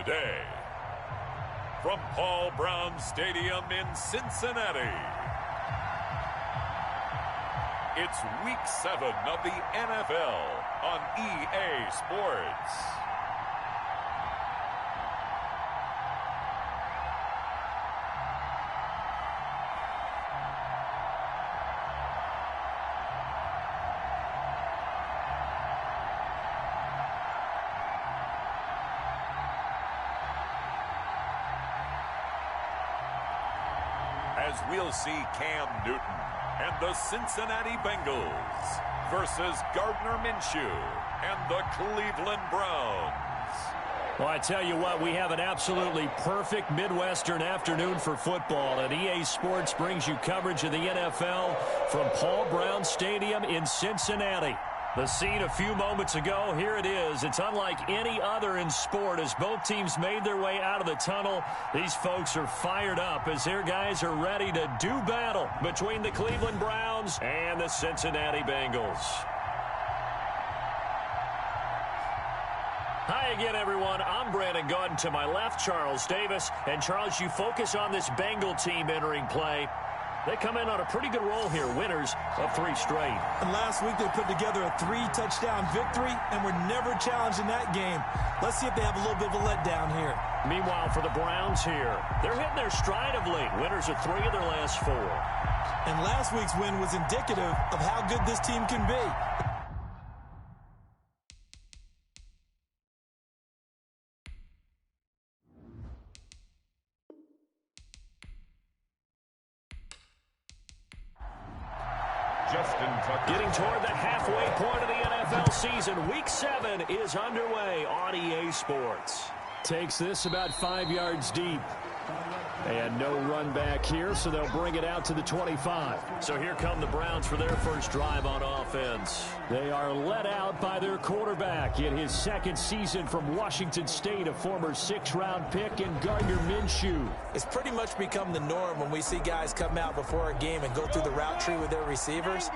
today. From Paul Brown Stadium in Cincinnati, it's Week 7 of the NFL on EA Sports. As we'll see Cam Newton and the Cincinnati Bengals versus Gardner Minshew and the Cleveland Browns. Well, I tell you what, we have an absolutely perfect Midwestern afternoon for football, and EA Sports brings you coverage of the NFL from Paul Brown Stadium in Cincinnati. The scene a few moments ago, here it is. It's unlike any other in sport as both teams made their way out of the tunnel. These folks are fired up as their guys are ready to do battle between the Cleveland Browns and the Cincinnati Bengals. Hi again, everyone. I'm Brandon Gaudin. To my left, Charles Davis. And, Charles, you focus on this Bengal team entering play. They come in on a pretty good roll here, winners of 3 straight. And last week they put together a 3-touchdown victory, and were never challenged in that game. Let's see if they have a little bit of a letdown here. Meanwhile, for the Browns here, they're hitting their stride of late. Winners of 3 of their last 4. And last week's win was indicative of how good this team can be. Getting toward the halfway point of the NFL season, Week 7 is underway on EA Sports. Takes this about 5 yards deep. And no run back here, so they'll bring it out to the 25. So here come the Browns for their first drive on offense. They are led out by their quarterback in his 2nd season from Washington State, a former 6th-round pick in Gardner Minshew. It's pretty much become the norm when we see guys come out before a game and go through the route tree with their receivers.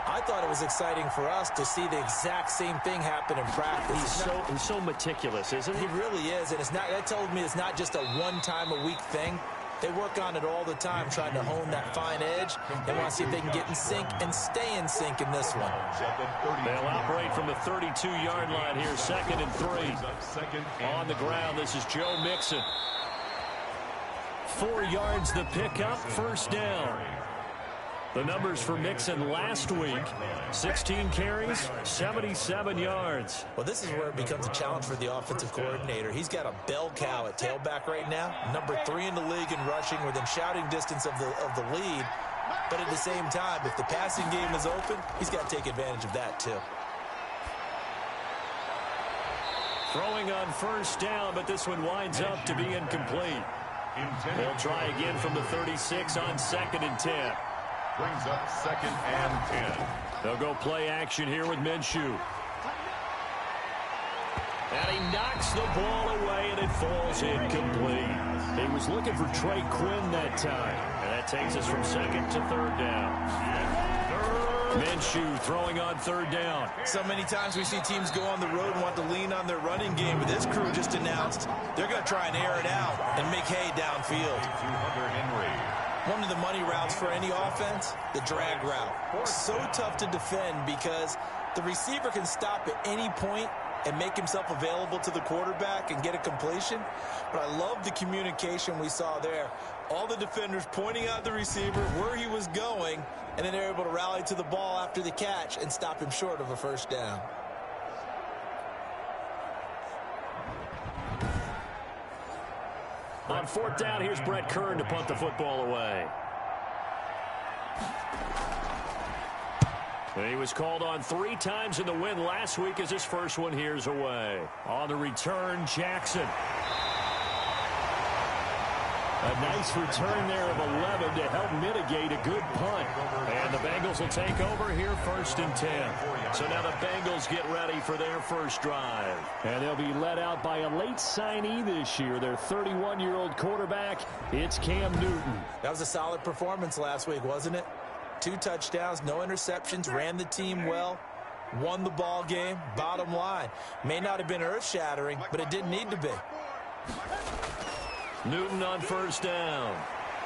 I thought it was exciting for us to see the exact same thing happen in practice. He's so meticulous, isn't he? He really is, and that told me it's not just a one-time-a-week thing. They work on it all the time, trying to hone that fine edge. They want to see if they can get in sync and stay in sync in this one. They'll operate from the 32-yard line here, 2nd and 3. On the ground, this is Joe Mixon. 4 yards the pickup, first down. The numbers for Mixon last week, 16 carries, 77 yards. Well, this is where it becomes a challenge for the offensive coordinator. He's got a bell cow at tailback right now, number 3 in the league in rushing, within shouting distance of the lead. But at the same time, if the passing game is open, he's got to take advantage of that too. Throwing on first down, but this one winds up to be incomplete. They'll try again from the 36 on 2nd and 10. Brings up 2nd and 10. They'll go play action here with Minshew. And he knocks the ball away, and it falls incomplete. He was looking for Trey Quinn that time. And that takes us from 2nd to 3rd down. Minshew throwing on 3rd down. So many times we see teams go on the road and want to lean on their running game, but this crew just announced they're going to try and air it out and make hay downfield. One of the money routes for any offense, the drag route. So tough to defend because the receiver can stop at any point and make himself available to the quarterback and get a completion. But I love the communication we saw there. All the defenders pointing out the receiver, where he was going, and then they're able to rally to the ball after the catch and stop him short of a first down. On 4th down, here's Brett Kern to punt the football away. He was called on 3 times in the win last week as his first one here's away. On the return, Jackson. A nice return there of 11 to help mitigate a good punt. And the Bengals will take over here 1st and 10. So now the Bengals get ready for their first drive. And they'll be led out by a late signee this year, their 31-year-old quarterback. It's Cam Newton. That was a solid performance last week, wasn't it? 2 touchdowns, no interceptions, ran the team well, won the ball game. Bottom line, may not have been earth-shattering, but it didn't need to be. Newton on first down.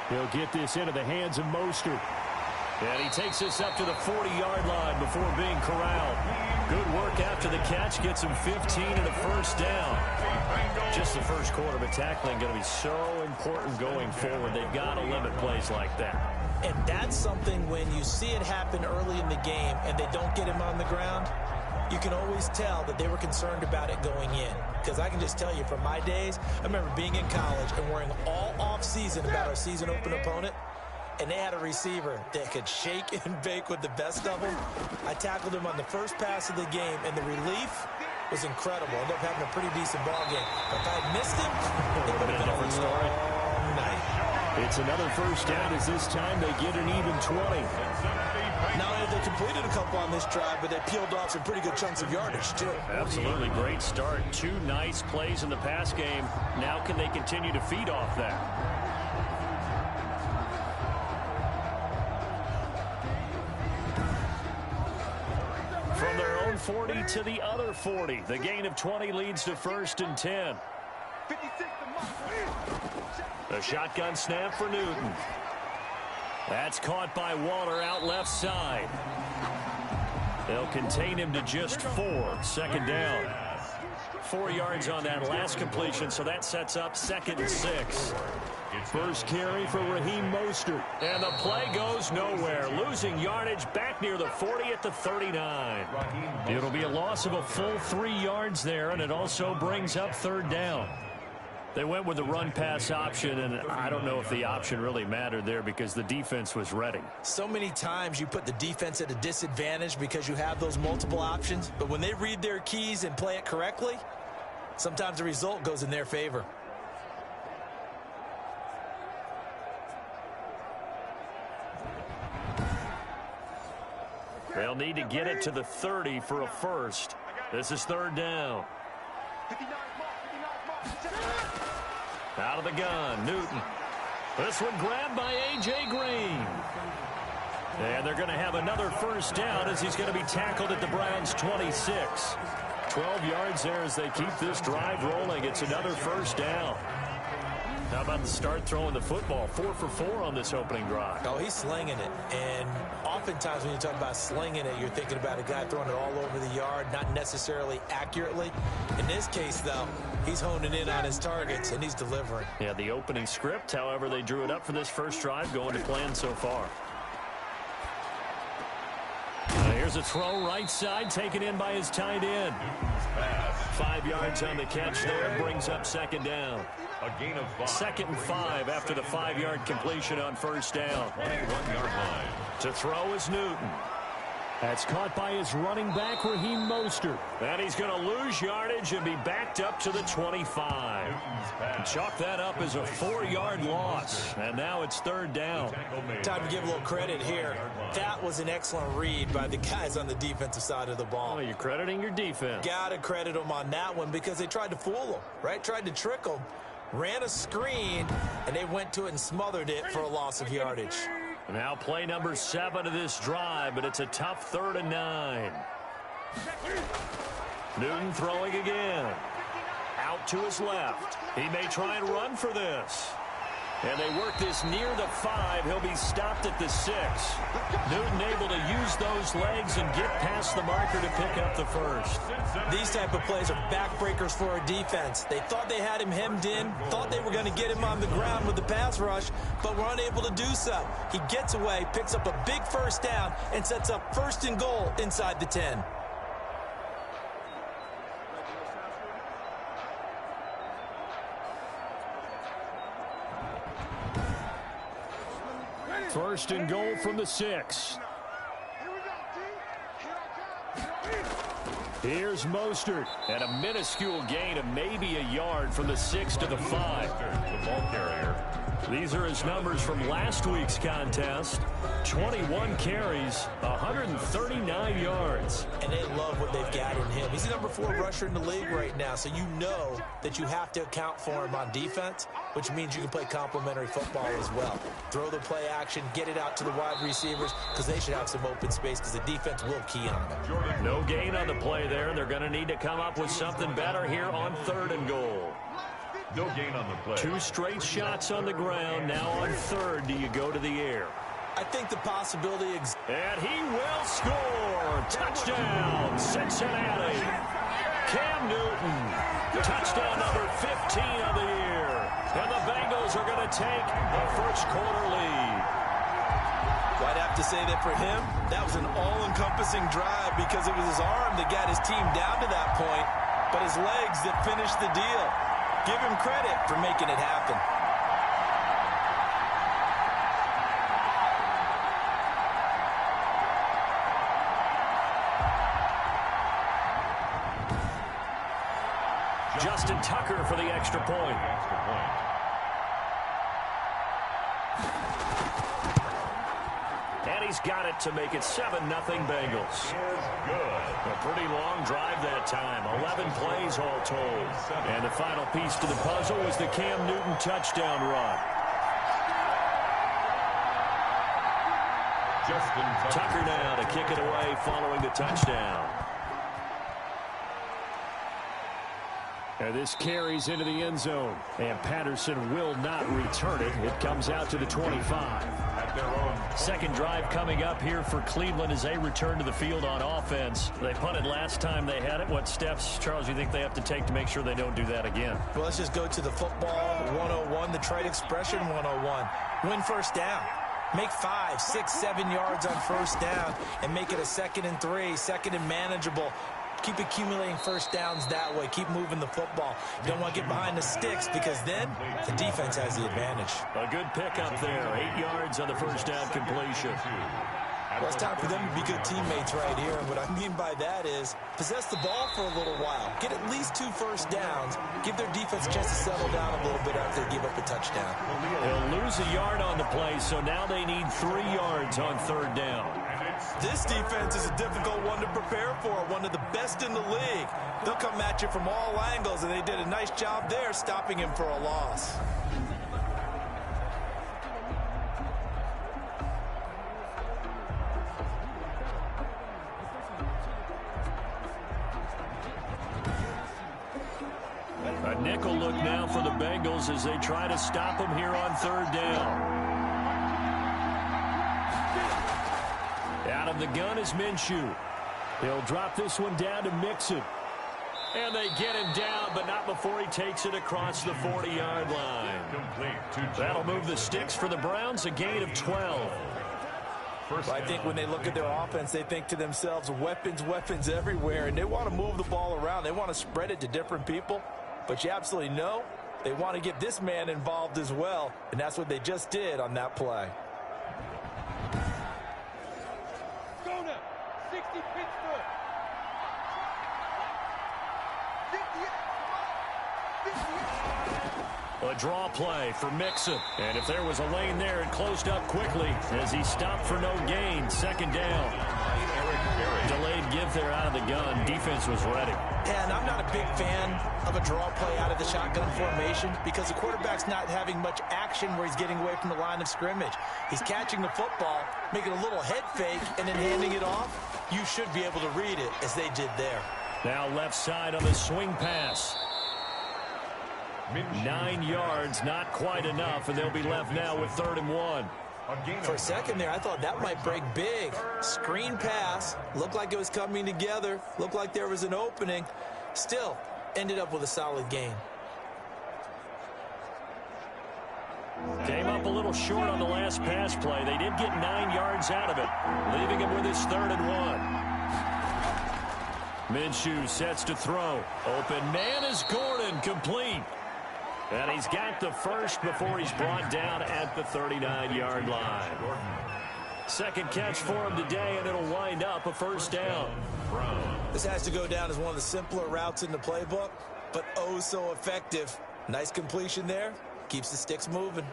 He'll get this into the hands of Mostert. And he takes this up to the 40-yard line before being corralled. Good work after the catch. Gets him 15 and a first down. Just the first quarter, but tackling going to be so important going forward. They've got to limit plays like that. And that's something when you see it happen early in the game and they don't get him on the ground, you can always tell that they were concerned about it going in. Because I can just tell you from my days, I remember being in college and worrying all off-season about our season open opponent. And they had a receiver that could shake and bake with the best of them. I tackled him on the first pass of the game, and the relief was incredible. I ended up having a pretty decent ball game. But if I had missed him, it would have been a different story. Night. It's another first down as this time they get an even 20. Not only have they completed a couple on this drive, but they peeled off some pretty good chunks of yardage, too. Absolutely great start. 2 nice plays in the pass game. Now can they continue to feed off that? From their own 40 to the other 40. The gain of 20 leads to 1st and 10. A shotgun snap for Newton. That's caught by Waller out left side. They'll contain him to just 4. 2nd down. 4 yards on that last completion, so that sets up 2nd and 6. First carry for Raheem Mostert. And the play goes nowhere. Losing yardage back near the 40 at the 39. It'll be a loss of a full 3 yards there, and it also brings up 3rd down. They went with the run-pass option, and I don't know if the option really mattered there because the defense was ready. So many times you put the defense at a disadvantage because you have those multiple options, but when they read their keys and play it correctly, sometimes the result goes in their favor. They'll need to get it to the 30 for a first. This is 3rd down. Out of the gun, Newton. This one grabbed by A.J. Green. And they're going to have another first down as he's going to be tackled at the Browns' 26. 12 yards there as they keep this drive rolling. It's another first down. How about the start throwing the football? 4 for 4 on this opening drive. Oh, he's slinging it. And oftentimes when you talk about slinging it, you're thinking about a guy throwing it all over the yard, not necessarily accurately. In this case, though, he's honing in on his targets, and he's delivering. Yeah, the opening script, however, they drew it up for this first drive, going to plan so far. Here's a throw right side, taken in by his tight end. 5 yards on the catch there, brings up 2nd down. A gain of 5. 2nd and 5 after the 5-yard completion on first down. 21-yard line. To throw is Newton. That's caught by his running back, Raheem Mostert. And he's going to lose yardage and be backed up to the 25. Chalk that up as a 4-yard loss. And now it's 3rd down. Time to give a little credit here. That was an excellent read by the guys on the defensive side of the ball. Oh, you're crediting your defense. Got to credit them on that one because they tried to fool them, right? Tried to trick them. Ran a screen, and they went to it and smothered it for a loss of yardage. Now play number 7 of this drive, but it's a tough 3rd and 9. Newton throwing again. Out to his left. He may try and run for this. And they work this near the 5. He'll be stopped at the 6. Newton able to use those legs and get past the marker to pick up the first. These type of plays are backbreakers for a defense. They thought they had him hemmed in, thought they were going to get him on the ground with the pass rush, but were unable to do so. He gets away, picks up a big first down, and sets up 1st and goal inside the 10. First and goal from the 6. Here's Mostert. And a minuscule gain of maybe a yard from the 6 to the 5. The ball carrier. These are his numbers from last week's contest. 21 carries, 139 yards. And they love what they've got in him. He's the number 4 rusher in the league right now, so you know that you have to account for him on defense, which means you can play complementary football as well. Throw the play action, get it out to the wide receivers, because they should have some open space because the defense will key on them. No gain on the play there. They're going to need to come up with something better here on 3rd and goal. No gain on the play. 2 straight shots on the ground. Now on third, do you go to the air? I think the possibility exists. And he will score. Touchdown, Cincinnati. Cam Newton. Touchdown number 15 of the year. And the Bengals are going to take the first quarter lead. Well, I'd have to say that for him, that was an all-encompassing drive because it was his arm that got his team down to that point, but his legs that finished the deal. Give him credit for making it happen. Justin Tucker for the extra point. And he's got it to make it 7-0 Bengals. A pretty long drive that time. 11 plays all told. And the final piece to the puzzle was the Cam Newton touchdown run. Tucker now to kick it away following the touchdown. And this carries into the end zone. And Patterson will not return it. It comes out to the 25. Second drive coming up here for Cleveland as they return to the field on offense. They punted last time they had it. What steps, Charles, do you think they have to take to make sure they don't do that again? Well, let's just go to the football 101, the trade expression 101. Win first down. Make 5, 6, 7 yards on first down and make it a 2nd and 3, 2nd and manageable. Keep accumulating first downs that way. Keep moving the football. You don't want to get behind the sticks because then the defense has the advantage. A good pickup there. 8 yards on the first down completion. Well, it's time for them to be good teammates right here. And what I mean by that is possess the ball for a little while. Get at least 2 first downs. Give their defense a chance to settle down a little bit after they give up a touchdown. They'll lose a yard on the play, so now they need 3 yards on third down. This defense is a difficult one to prepare for, one of the best in the league. They'll come at you from all angles, and they did a nice job there stopping him for a loss. A nickel look now for the Bengals as they try to stop him here on third down. Out of the gun is Minshew. He'll drop this one down to Mixon. And they get him down, but not before he takes it across the 40-yard line. That'll move the sticks for the Browns, a gain of 12. Well, I think when they look at their offense, they think to themselves, weapons, weapons everywhere, and they want to move the ball around. They want to spread it to different people, but you absolutely know they want to get this man involved as well, and that's what they just did on that play. A draw play for Mixon. And if there was a lane there, it closed up quickly as he stopped for no gain. Second down. Delayed give there out of the gun. Defense was ready. And I'm not a big fan of a draw play out of the shotgun formation because the quarterback's not having much action where he's getting away from the line of scrimmage. He's catching the football, making a little head fake, and then handing it off. You should be able to read it as they did there. Now left side on the swing pass. 9 yards, not quite enough, and they'll be left now with 3rd and 1. For a second there, I thought that might break big. Screen pass. Looked like it was coming together. Looked like there was an opening. Still, ended up with a solid gain. Came up a little short on the last pass play. They did get 9 yards out of it, leaving him with his 3rd and 1. Minshew sets to throw. Open man is Gordon, complete. And he's got the first before he's brought down at the 39-yard line. Second catch for him today, and it'll wind up a first down. This has to go down as one of the simpler routes in the playbook, but oh so effective. Nice completion there. Keeps the sticks moving.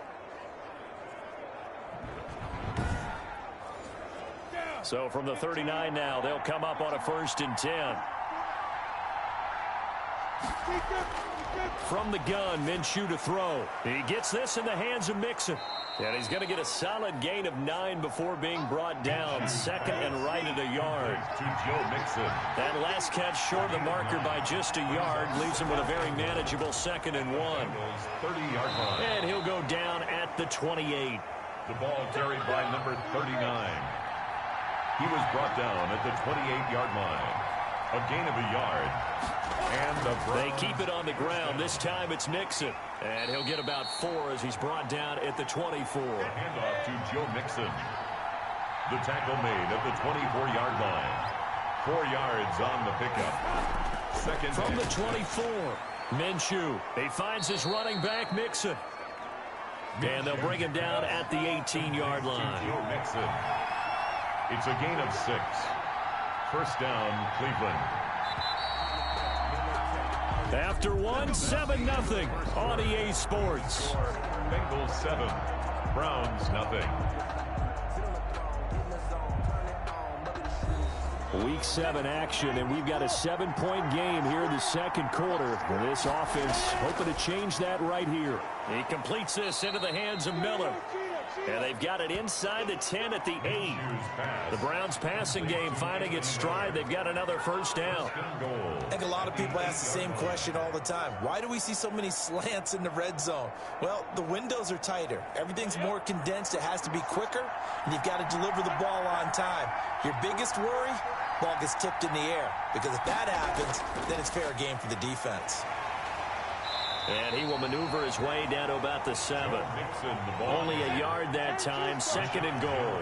So from the 39 now, they'll come up on a 1st and 10. From the gun, Minshew to throw. He gets this in the hands of Mixon. And he's going to get a solid gain of 9 before being brought down. Second and right at a yard. To Joe Mixon. That last catch short of the marker by just a yard leaves him with a very manageable 2nd and 1. 30-yard line. And he'll go down at the 28. The ball carried by number 39. He was brought down at the 28-yard line. A gain of a yard. And they keep it on the ground. This time it's Mixon. And he'll get about 4 as he's brought down at the 24. Handoff to Joe Mixon. The tackle made at the 24-yard line. 4 yards on the pickup. Second from the 24. Minshew. He finds his running back, Mixon. And they'll bring him down at the 18-yard line. Joe Mixon. It's a gain of 6. First down, Cleveland. After 1, 7-0 on EA Sports. Bengals 7, Browns nothing. Week 7 action, and we've got a 7-point game here in the second quarter. And this offense hoping to change that right here. He completes this into the hands of Miller. And they've got it inside the 10 at the 8. The Browns passing game finding its stride. They've got another first down. I think a lot of people ask the same question all the time. Why do we see so many slants in the red zone? Well, the windows are tighter. Everything's more condensed. It has to be quicker, and you've got to deliver the ball on time. Your biggest worry? Ball gets tipped in the air, because if that happens, then it's fair game for the defense. And he will maneuver his way down to about the 7. Only a yard that time. 2nd and goal.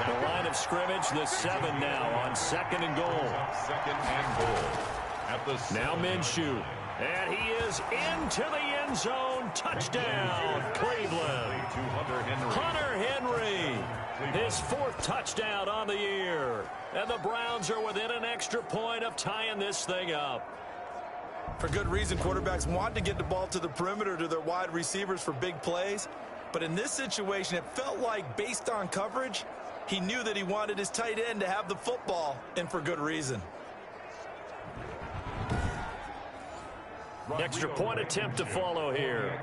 The line of scrimmage, the 7 now on 2nd and goal. 2nd and goal. Now Minshew. And he is into the end zone. Touchdown, Cleveland. Hunter Henry. His 4th touchdown on the year. And the Browns are within an extra point of tying this thing up. For good reason, quarterbacks want to get the ball to the perimeter to their wide receivers for big plays. But in this situation, it felt like, based on coverage, he knew that he wanted his tight end to have the football, and for good reason. Extra point attempt to follow here.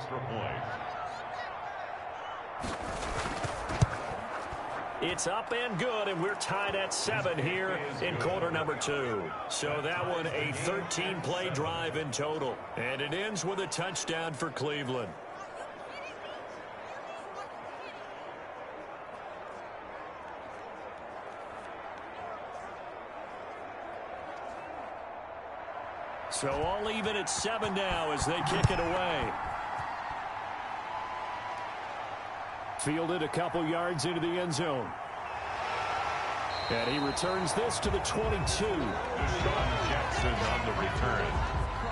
It's up and good, and we're tied at 7 here in quarter number 2. So that one a 13-play drive in total. And it ends with a touchdown for Cleveland. So all even at 7 now as they kick it away. Fielded a couple yards into the end zone. And he returns this to the 22. Deshaun Jackson on the return.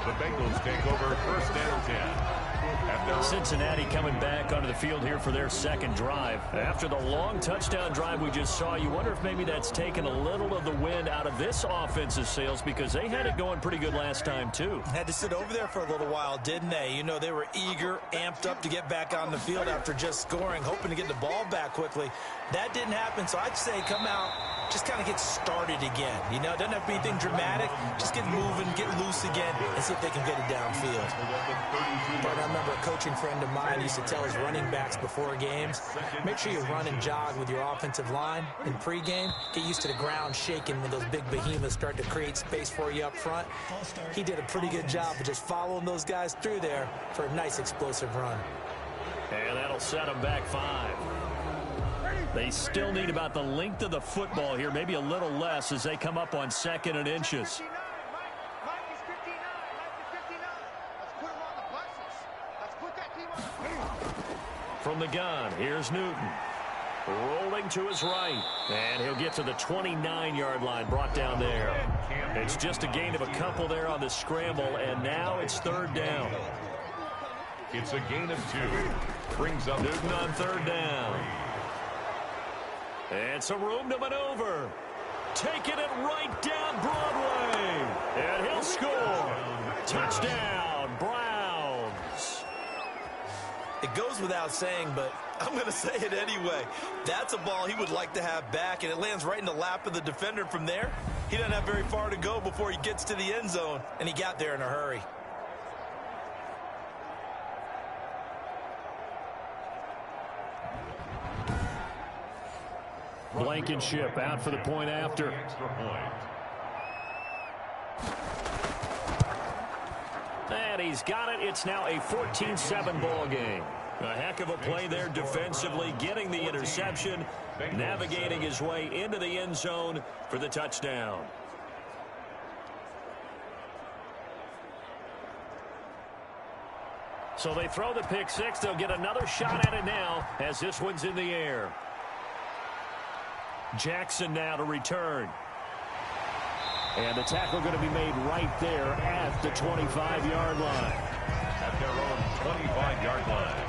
The Bengals take over 1st and 10. Cincinnati coming back onto the field here for their 2nd drive. After the long touchdown drive we just saw, you wonder if maybe that's taken a little of the wind out of this offensive sails, because they had it going pretty good last time too. Had to sit over there for a little while, didn't they? You know, they were eager, amped up to get back on the field after just scoring, hoping to get the ball back quickly. That didn't happen, so I'd say come out, just kind of get started again. You know, it doesn't have to be anything dramatic. Just get moving, get loose again, and see if they can get it downfield. But I remember a coaching friend of mine used to tell his running backs before games, make sure you run and jog with your offensive line in pregame. Get used to the ground shaking when those big behemoths start to create space for you up front. He did a pretty good job of just following those guys through there for a nice explosive run. And that'll set them back 5. They still need about the length of the football here, maybe a little less as they come up on 2nd and inches. From the gun, here's Newton. Rolling to his right. And he'll get to the 29-yard line, brought down there. It's just a gain of a couple there on the scramble, and now it's 3rd down. It's a gain of 2. Brings up Newton on 3rd down. And some room to maneuver. Taking it right down Broadway. And he'll score. Touchdown, Browns. It goes without saying, but I'm going to say it anyway. That's a ball he would like to have back, and it lands right in the lap of the defender from there. He doesn't have very far to go before he gets to the end zone, and he got there in a hurry. Blankenship out for the point after. Extra point. And he's got it. It's now a 14-7 ball game. A heck of a play there defensively, getting the interception, navigating his way into the end zone for the touchdown. So they throw the pick six. They'll get another shot at it now as this one's in the air. Jackson now to return. And the tackle going to be made right there at the 25-yard line. At their own 25-yard line.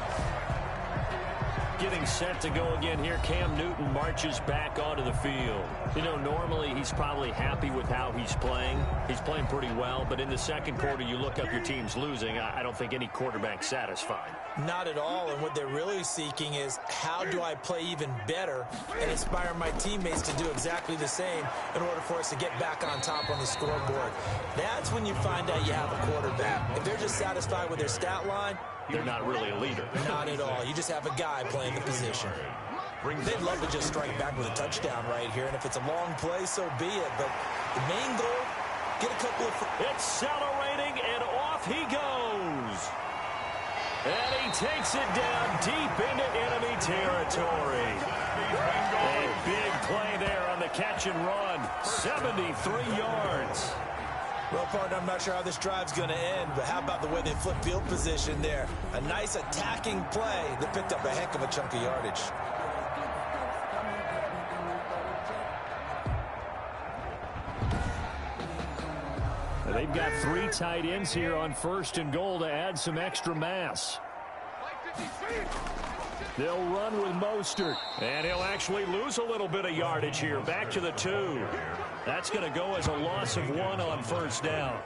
Getting set to go again here. Cam Newton marches back onto the field. You know, normally he's probably happy with how he's playing. He's playing pretty well, but in the second quarter, you look up your team's losing. I don't think any quarterback's satisfied. Not at all, and what they're really seeking is how do I play even better and inspire my teammates to do exactly the same in order for us to get back on top on the scoreboard. That's when you find out you have a quarterback. If they're just satisfied with their stat line, they're not really a leader. Not at all. You just have a guy playing the position. They'd love to just strike back with a touchdown right here, and if it's a long play, so be it. But the main goal, get a couple of... Accelerating, and off he goes. And he takes it down deep into enemy territory. A big play there on the catch and run. 73 yards. Well, partner, I'm not sure how this drive's going to end, but how about the way they flip field position there? A nice attacking play that picked up a heck of a chunk of yardage. They've got three tight ends here on first and goal to add some extra mass. They'll run with Mostert. And he'll actually lose a little bit of yardage here. Back to the 2. That's going to go as a loss of 1 on first down.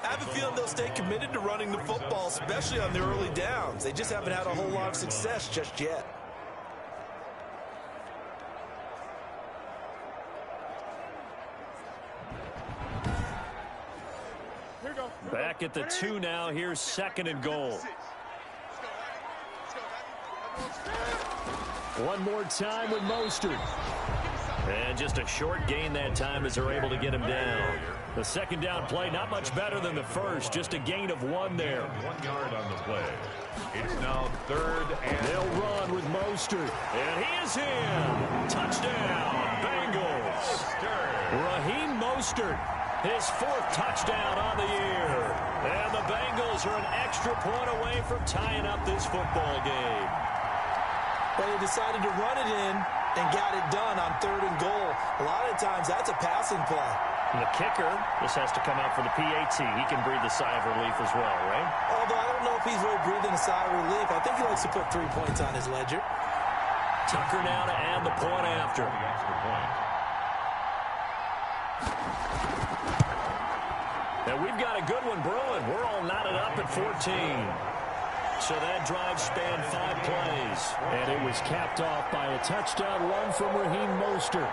I have a feeling they'll stay committed to running the football, especially on the early downs. They just haven't had a whole lot of success just yet. Back at the 2 now. Here's second and goal. One more time with Mostert. And just a short gain that time as they're able to get him down. The second down play, not much better than the first. Just a gain of 1 there. 1 yard on the play. It's now third and... They'll run with Mostert. And he is in. Touchdown, Bengals. Raheem Mostert, his 4th touchdown on the year. And the Bengals are an extra point away from tying up this football game. But he decided to run it in and got it done on third and goal. A lot of times that's a passing play. And the kicker, this has to come out for the PAT. He can breathe a sigh of relief as well, right? Although I don't know if he's really breathing a sigh of relief. I think he likes to put 3 points on his ledger. Tucker now to add the point after. The extra point. And we've got a good one brewing. We're all knotted up at 14. So that drive spanned 5 plays. And it was capped off by a touchdown run from Raheem Mostert.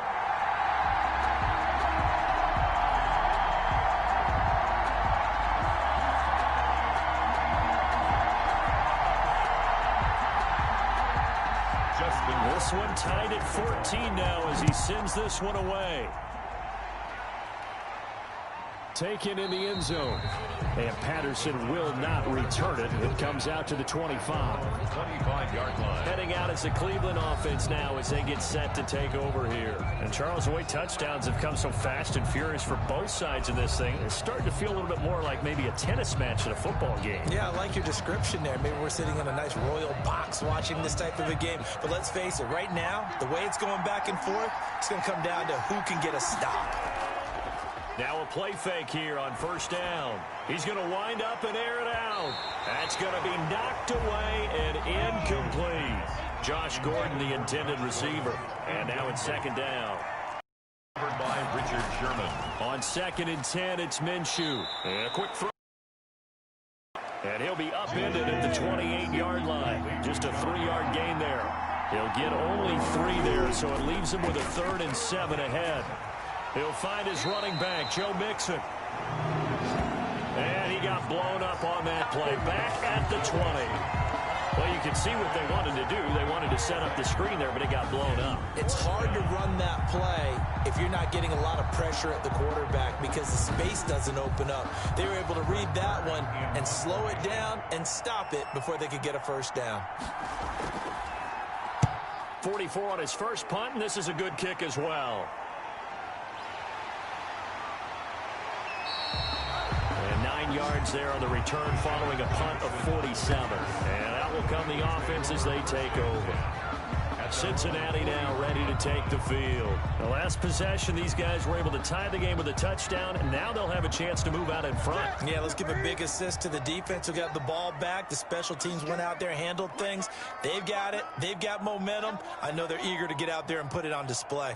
This one tied at 14 now as he sends this one away. Taken in the end zone. And Patterson will not return it. It comes out to the 25. 25-yard line. Heading out as the Cleveland offense now as they get set to take over here. And Charles, the way touchdowns have come so fast and furious for both sides of this thing, it's starting to feel a little bit more like maybe a tennis match than a football game. Yeah, I like your description there. Maybe we're sitting in a nice royal box watching this type of a game. But let's face it, right now, the way it's going back and forth, it's going to come down to who can get a stop. Now a play fake here on first down. He's going to wind up and air it out. That's going to be knocked away and incomplete. Josh Gordon, the intended receiver. And now it's second down. Covered by Richard Sherman. On 2nd and 10, it's Minshew. And a quick throw. And he'll be upended at the 28-yard line. Just a 3-yard gain there. He'll get only 3 there, so it leaves him with a 3rd and 7 ahead. He'll find his running back, Joe Mixon. And he got blown up on that play. Back at the 20. Well, you can see what they wanted to do. They wanted to set up the screen there, but it got blown up. It's hard to run that play if you're not getting a lot of pressure at the quarterback because the space doesn't open up. They were able to read that one and slow it down and stop it before they could get a first down. 44 on his first punt, and this is a good kick as well. And 9 yards there on the return following a punt of 47. And out will come the offense as they take over. Cincinnati now ready to take the field. The last possession, these guys were able to tie the game with a touchdown, and now they'll have a chance to move out in front. Yeah, let's give a big assist to the defense who got the ball back. The special teams went out there, handled things. They've got it. They've got momentum. I know they're eager to get out there and put it on display.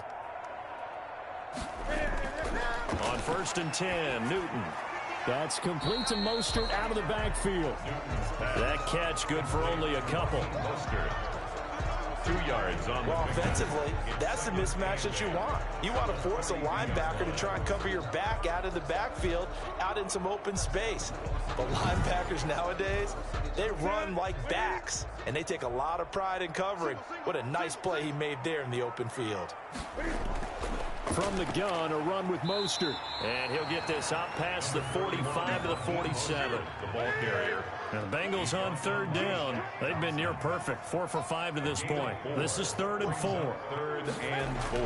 On 1st and 10, Newton. That's complete to Mostert out of the backfield. That catch good for only a couple. Mostert. 2 yards on well, offensively, that's the mismatch that you want. You want to force a linebacker to try and cover your back out of the backfield, out in some open space. But linebackers nowadays, they run like backs, and they take a lot of pride in covering. What a nice play he made there in the open field. From the gun, a run with Mostert. And he'll get this out past the 45 to the 47. the ball carrier. And the Bengals on 3rd down. They've been near perfect. 4 for 5 to this point. This is 3rd and 4. 3rd and 4.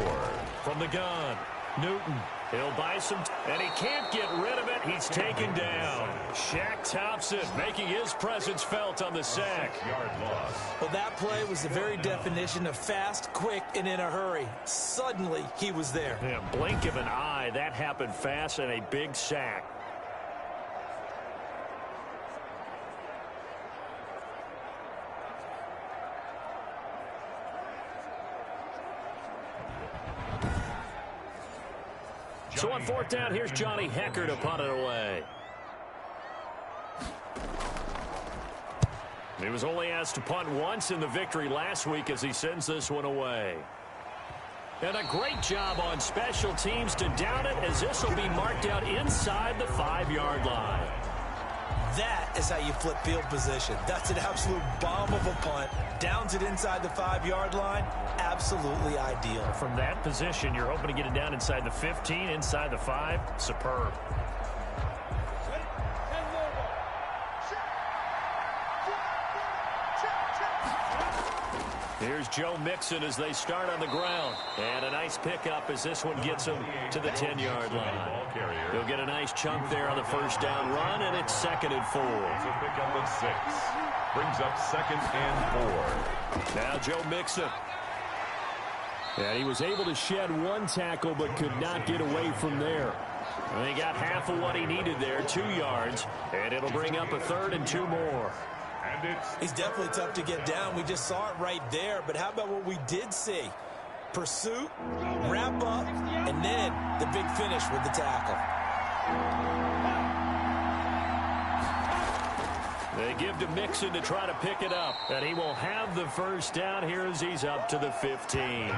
From the gun, Newton. He'll buy some, and he can't get rid of it. He's taken down. Shaq Thompson making his presence felt on the sack. 6-yard loss. Well, that play was the very definition of fast, quick, and in a hurry. Suddenly, he was there. Yeah, blink of an eye. That happened fast and a big sack. So on 4th down, here's Johnny Hecker to punt it away. He was only asked to punt once in the victory last week as he sends this one away. And a great job on special teams to down it as this will be marked out inside the 5-yard line. That is how you flip field position. That's an absolute bomb of a punt. Downs it inside the 5-yard line. Absolutely ideal. From that position, you're hoping to get it down inside the 15, inside the 5. Superb. Here's Joe Mixon as they start on the ground. And a nice pickup as this one gets him to the 10-yard line. He'll get a nice chunk there on the 1st down run, and it's 2nd and 4. It's a pickup of 6. Brings up 2nd and 4. Now Joe Mixon. And he was able to shed one tackle but could not get away from there. And he got half of what he needed there, 2 yards. And it'll bring up a 3rd and 2 more. And he's definitely tough to get down. We just saw it right there. But how about what we did see? Pursuit, wrap up, and then the big finish with the tackle. They give to Mixon to try to pick it up. And he will have the 1st down here as he's up to the 15.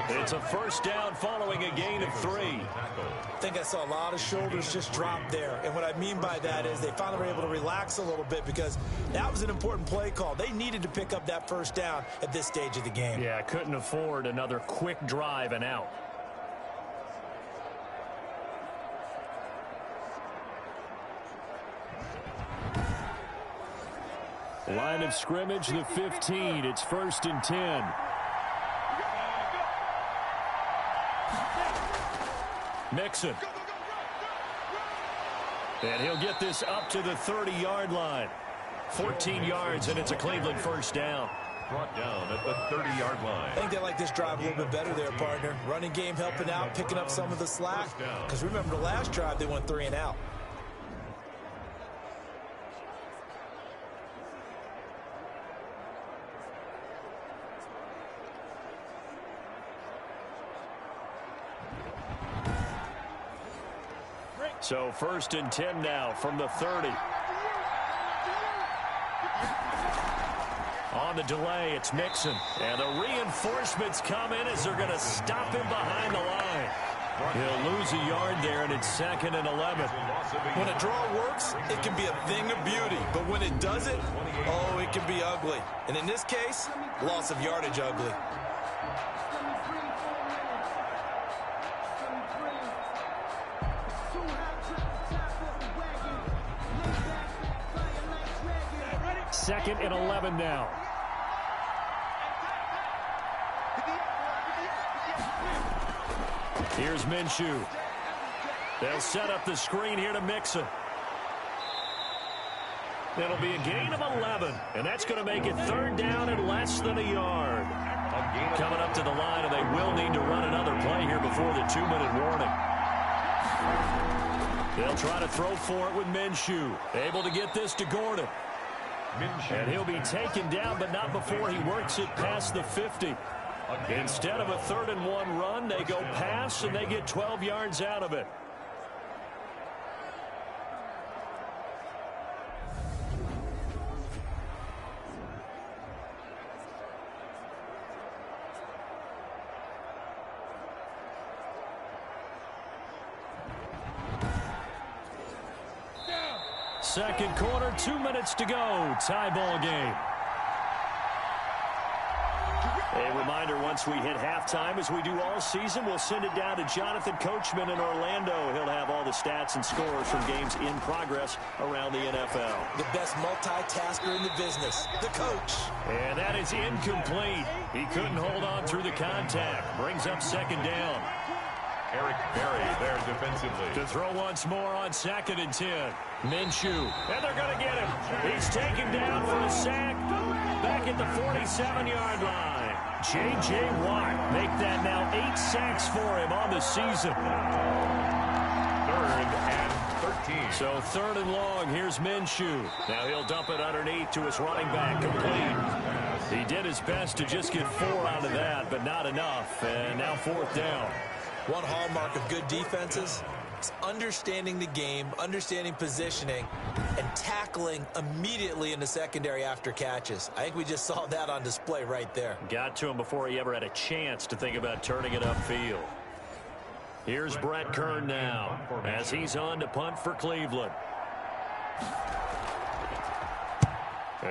It's a 1st down following a gain of 3. I think I saw a lot of shoulders just drop there. And what I mean by that is they finally were able to relax a little bit because that was an important play call. They needed to pick up that 1st down at this stage of the game. Yeah, couldn't afford another quick drive and out. Line of scrimmage, the 15. It's 1st and 10. Mixon. And he'll get this up to the 30-yard line. 14 yards, and it's a Cleveland 1st down. Brought down at the 30-yard line. I think they like this drive a little bit better there, partner. Running game helping out, picking up some of the slack. Because remember the last drive, they went 3 and out. So 1st and 10 now from the 30. On the delay, it's Mixon. And the reinforcements come in as they're going to stop him behind the line. He'll lose a yard there, and it's 2nd and 11. When a draw works, it can be a thing of beauty. But when it doesn't, oh, it can be ugly. And in this case, loss of yardage ugly. Second and 11 now. Here's Minshew. They'll set up the screen here to Mixon. It'll be a gain of 11, and that's going to make it 3rd down and less than a yard. Coming up to the line, and they will need to run another play here before the 2-minute warning. They'll try to throw for it with Minshew. Able to get this to Gordon. And he'll be taken down, but not before he works it past the 50. Instead of a 3rd and 1 run, they go pass, and they get 12 yards out of it. Second quarter, 2 minutes to go. Tie ball game. A reminder, once we hit halftime, as we do all season, we'll send it down to Jonathan Coachman in Orlando. He'll have all the stats and scores from games in progress around the NFL. The best multitasker in the business, the coach. And that is incomplete. He couldn't hold on through the contact. Brings up 2nd down. Eric Berry there defensively. To throw once more on 2nd and 10. Minshew. And they're going to get him. He's taken down for a sack. Back at the 47-yard line. J.J. Watt make that now 8 sacks for him on the season. 3rd and 13. So 3rd and long. Here's Minshew. Now he'll dump it underneath to his running back. Complete. He did his best to just get 4 out of that, but not enough. And now 4th down. One hallmark of good defenses is understanding the game, understanding positioning, and tackling immediately in the secondary after catches. I think we just saw that on display right there. Got to him before he ever had a chance to think about turning it upfield. Here's Brett Kern now as he's on to punt for Cleveland.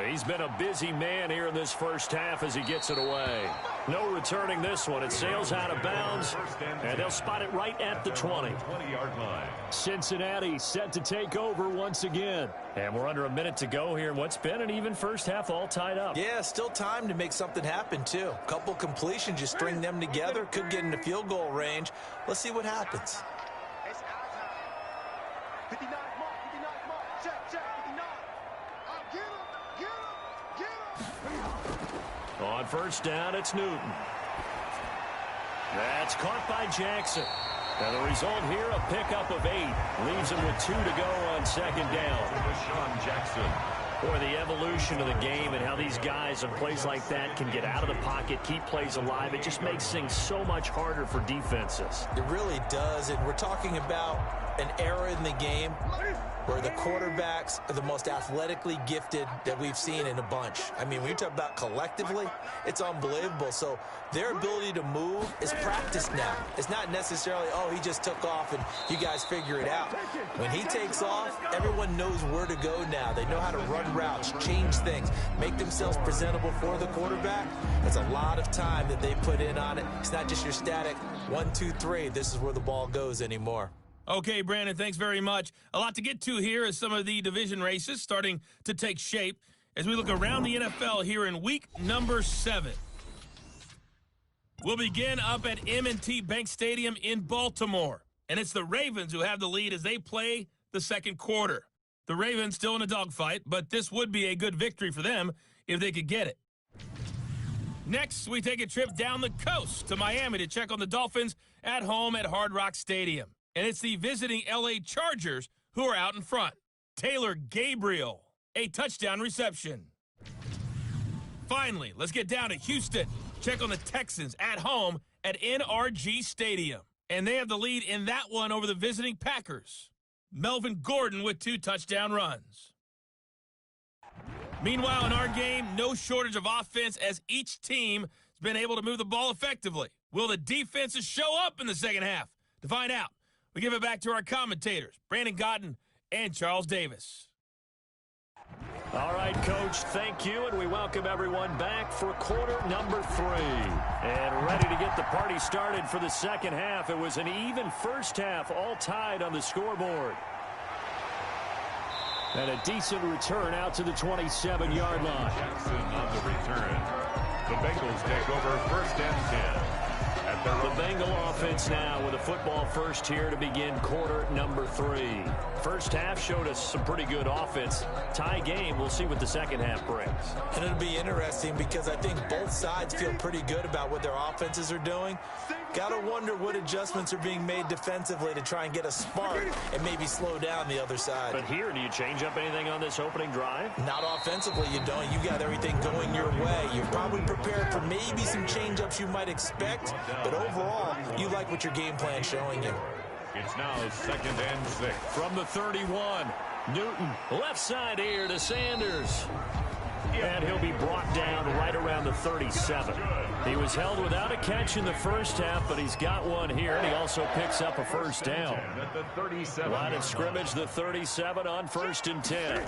He's been a busy man here in this first half as he gets it away. No returning this one. It sails out of bounds, and they'll spot it right at the 20. 20-yard line. Cincinnati set to take over once again. And we're under a minute to go here in what's been an even first half, all tied up. Yeah, still time to make something happen, too. Couple completions, you string them together, could get into field goal range. Let's see what happens. On 1st down, it's Newton. That's caught by Jackson. And the result here, a pickup of 8. Leaves him with 2 to go on 2nd down. Sean Jackson. Boy, the evolution of the game and how these guys in plays like that can get out of the pocket, keep plays alive, it just makes things so much harder for defenses. It really does, and we're talking about an era in the game where the quarterbacks are the most athletically gifted that we've seen in a bunch. I mean, when you talk about collectively, it's unbelievable. So their ability to move is practiced now. It's not necessarily, oh, he just took off and you guys figure it out. When he takes off, everyone knows where to go now. They know how to run routes, change things, make themselves presentable for the quarterback. It's a lot of time that they put in on it. It's not just your static 1, 2, 3. This is where the ball goes anymore. Okay, Brandon, thanks very much. A lot to get to here as some of the division races starting to take shape as we look around the NFL here in week number 7. We'll begin up at M&T Bank Stadium in Baltimore, and it's the Ravens who have the lead as they play the second quarter. The Ravens still in a dogfight, but this would be a good victory for them if they could get it. Next, we take a trip down the coast to Miami to check on the Dolphins at home at Hard Rock Stadium. And it's the visiting L.A. Chargers who are out in front. Taylor Gabriel, a touchdown reception. Finally, let's get down to Houston. Check on the Texans at home at NRG Stadium. And they have the lead in that one over the visiting Packers. Melvin Gordon with 2 touchdown runs. Meanwhile, in our game, no shortage of offense as each team has been able to move the ball effectively. Will the defenses show up in the second half To find out, we give it back to our commentators, Brandon Gotten and Charles Davis. All right, Coach, thank you, and we welcome everyone back for quarter number 3. And ready to get the party started for the second half. It was an even first half, all tied on the scoreboard. And a decent return out to the 27-yard line. Jackson on the return. The Bengals take over first and 10. The Bengal offense now with a football first here to begin quarter number 3. First half showed us some pretty good offense. Tie game, we'll see what the second half brings. And it'll be interesting because I think both sides feel pretty good about what their offenses are doing. Got to wonder what adjustments are being made defensively to try and get a spark and maybe slow down the other side. But here, do you change up anything on this opening drive? Not offensively, you don't. You got everything going your way. You're probably prepared for maybe some change-ups you might expect, but overall, you like what your game plan's showing you. It's now 2nd and 6. From the 31, Newton, left side here to Sanders. And he'll be brought down right around the 37. He was held without a catch in the first half, but he's got one here, and he also picks up a first down. Line of scrimmage, the 37 on 1st and 10.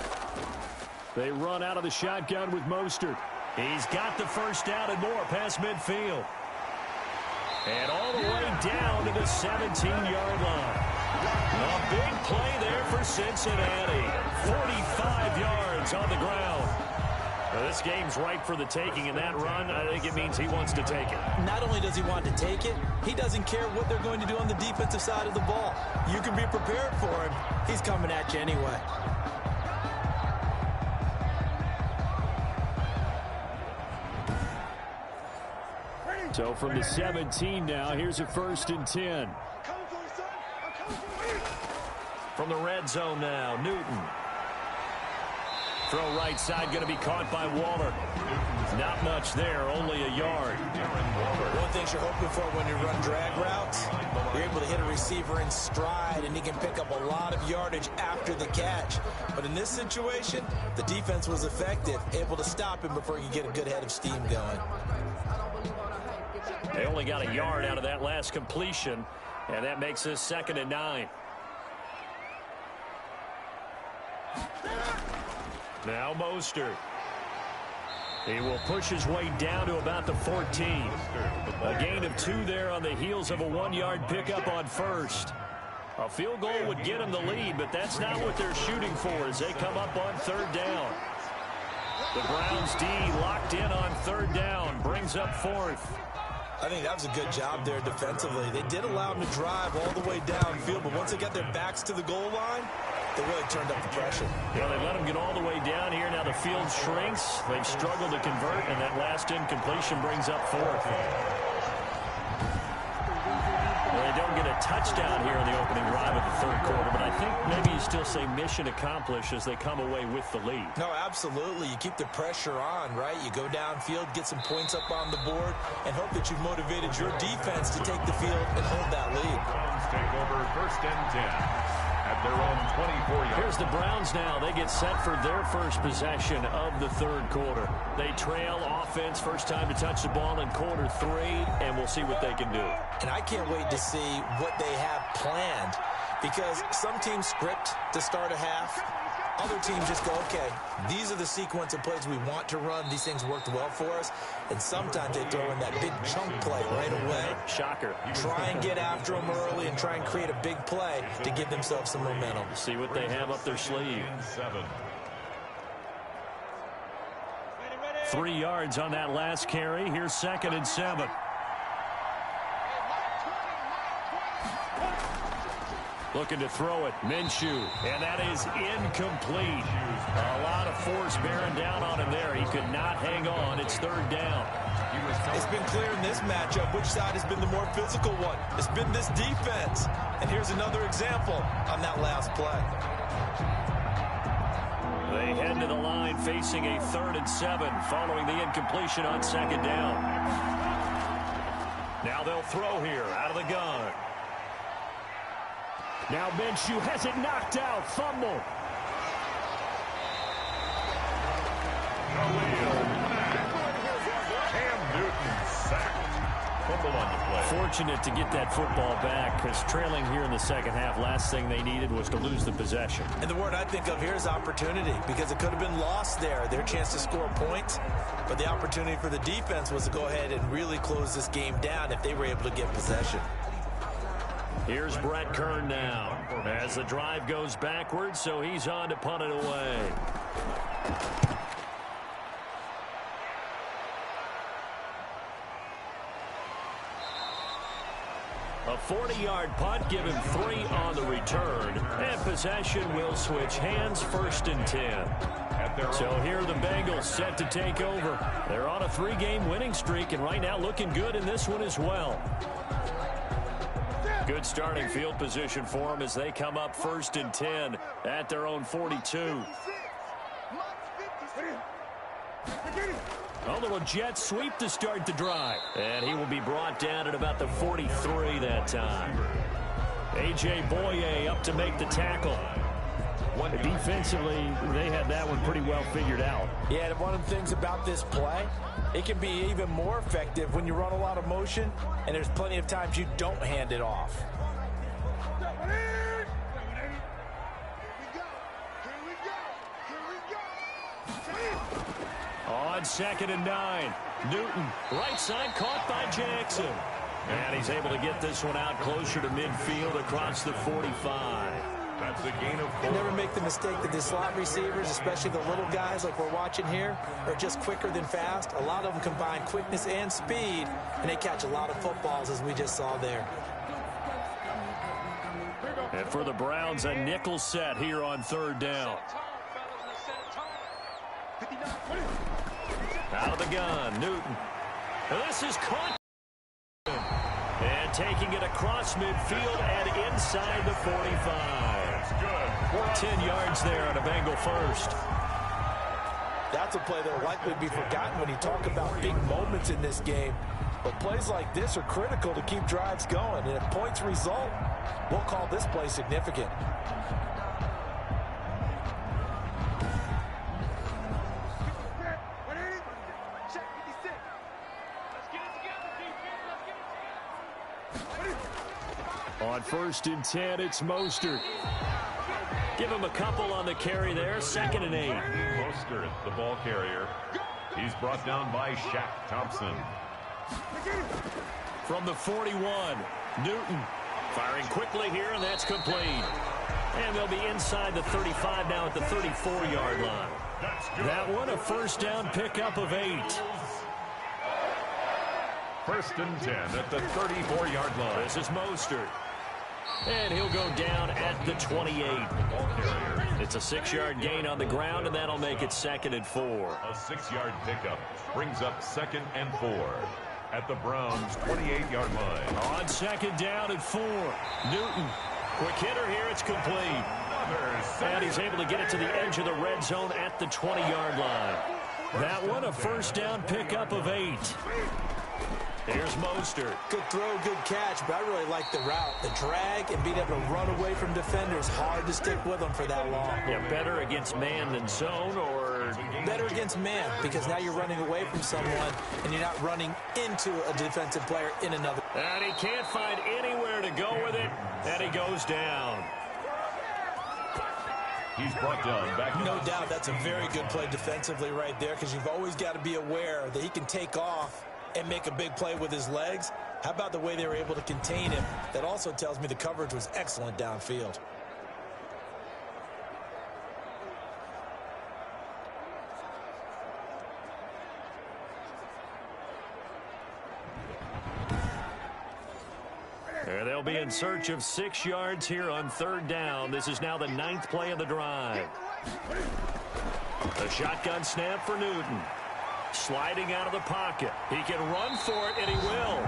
They run out of the shotgun with Mostert. He's got the first down and more past midfield. And all the way down to the 17-yard line. A big play there for Cincinnati. 45 yards on the ground. Now, this game's ripe for the taking, and that run, I think it means he wants to take it. Not only does he want to take it, he doesn't care what they're going to do on the defensive side of the ball. You can be prepared for him. He's coming at you anyway. So from the 17 now, here's a 1st and 10. From the red zone now, Newton. Throw right side, going to be caught by Waller. Not much there, only a yard. One of the things you're hoping for when you run drag routes, you're able to hit a receiver in stride, and he can pick up a lot of yardage after the catch. But in this situation, the defense was effective, able to stop him before he could get a good head of steam going. They only got a yard out of that last completion, and that makes this 2nd and 9. Now Mostert. He will push his way down to about the 14. A gain of 2 there on the heels of a 1-yard pickup on 1st. A field goal would get him the lead, but that's not what they're shooting for as they come up on 3rd down. The Browns D locked in on 3rd down, brings up 4th. I think that was a good job there defensively. They did allow him to drive all the way downfield, but once they got their backs to the goal line, they really turned up the pressure. Yeah, they let him get all the way down here. Now the field shrinks. They've struggled to convert, and that last incompletion brings up 4th. Well, they don't get a touchdown here in the opening drive of the 3rd quarter, but I think maybe you still say mission accomplished as they come away with the lead. No, absolutely. You keep the pressure on, right? You go downfield, get some points up on the board, and hope that you've motivated your defense to take the field and hold that lead. Browns take over 1st and 10. At their own 24 yards. Here's the Browns now. They get set for their first possession of the 3rd quarter. They trail offense, first time to touch the ball in quarter 3, and we'll see what they can do. And I can't wait to see what they have planned, because some teams script to start a half. Other teams just go, okay, these are the sequence of plays we want to run. These things worked well for us. And sometimes they throw in that big chunk play right away. Shocker. Try and get after them early and try and create a big play to give themselves some momentum. See what they have up their sleeve. 3 yards on that last carry. Here's 2nd and 7. Looking to throw it, Minshew, and that is incomplete. A lot of force bearing down on him there. He could not hang on. It's 3rd down. It's been clear in this matchup which side has been the more physical one. It's been this defense. And here's another example on that last play. They head to the line facing a 3rd and 7 following the incompletion on 2nd down. Now they'll throw here out of the gun. Now Minshew has it knocked out. Fumble. Cam Newton sacked. Fumble on the play. Fortunate to get that football back, because trailing here in the second half, last thing they needed was to lose the possession. And the word I think of here is opportunity, because it could have been lost there, their chance to score points. But the opportunity for the defense was to go ahead and really close this game down if they were able to get possession. Here's Brett Kern now as the drive goes backwards, so he's on to punt it away. A 40-yard punt, give him 3 on the return, and possession will switch hands, 1st and 10. So here are the Bengals set to take over. They're on a 3-game winning streak, and right now looking good in this one as well. Good starting field position for them as they come up 1st and 10 at their own 42. A little jet sweep to start the drive. And he will be brought down at about the 43 that time. A.J. Boye up to make the tackle. Defensively, they had that one pretty well figured out. Yeah, and one of the things about this play, it can be even more effective when you run a lot of motion, and there's plenty of times you don't hand it off. On 2nd and 9, Newton, right side, caught by Jackson. And he's able to get this one out closer to midfield across the 45. That's a gain of 4. Never make the mistake that the slot receivers, especially the little guys like we're watching here, are just quicker than fast. A lot of them combine quickness and speed, and they catch a lot of footballs, as we just saw there. And for the Browns, a nickel set here on 3rd down. Out of the gun, Newton. This is caught. And taking it across midfield and inside the 45. 10 yards there on a Bengal first. That's a play that will likely be forgotten when you talk about big moments in this game. But plays like this are critical to keep drives going. And if points result, we'll call this play significant. On 1st and 10, it's Mostert. Give him a couple on the carry there. 2nd and 8. Mostert, the ball carrier. He's brought down by Shaq Thompson. From the 41, Newton firing quickly here, and that's complete. And they'll be inside the 35 now at the 34-yard line. That one, a 1st down pickup of 8. 1st and 10 at the 34-yard line. This is Mostert. And he'll go down at the 28. It's a 6-yard gain on the ground, and that'll make it 2nd and 4. A 6-yard pickup brings up 2nd and 4 at the Browns' 28-yard line. On 2nd down and 4. Newton, quick hitter here, it's complete. And he's able to get it to the edge of the red zone at the 20-yard line. That one, a 1st down pickup of 8. Here's Mostert. Good throw, good catch, but I really like the route. The drag and being able to run away from defenders. Hard to stick with them for that long. Yeah, better against man than zone, or better against man, because now you're running away from someone and you're not running into a defensive player in another. And he can't find anywhere to go with it, and he goes down. He's brought down back. No doubt that's a very good play defensively right there, because you've always got to be aware that he can take off and make a big play with his legs. How about the way they were able to contain him? That also tells me the coverage was excellent downfield. They'll be in search of 6 yards here on 3rd down. This is now the 9th play of the drive. A shotgun snap for Newton. Sliding out of the pocket. He can run for it, and he will.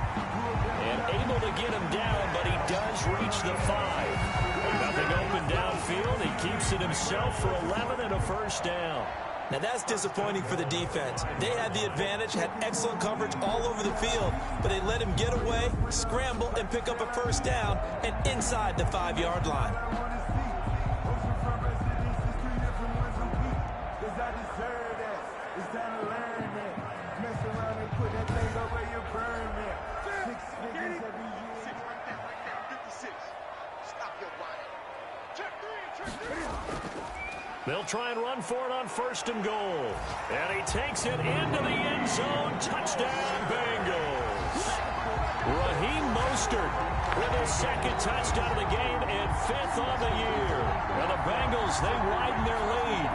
And able to get him down, but he does reach the 5. Nothing open downfield. He keeps it himself for 11 and a 1st down. Now that's disappointing for the defense. They had the advantage, had excellent coverage all over the field, but they let him get away, scramble, and pick up a 1st down, and inside the 5-yard line. They'll try and run for it on 1st and goal. And he takes it into the end zone. Touchdown, Bengals. Raheem Mostert with his 2nd touchdown of the game and 5th on the year. And the Bengals, they widen their lead.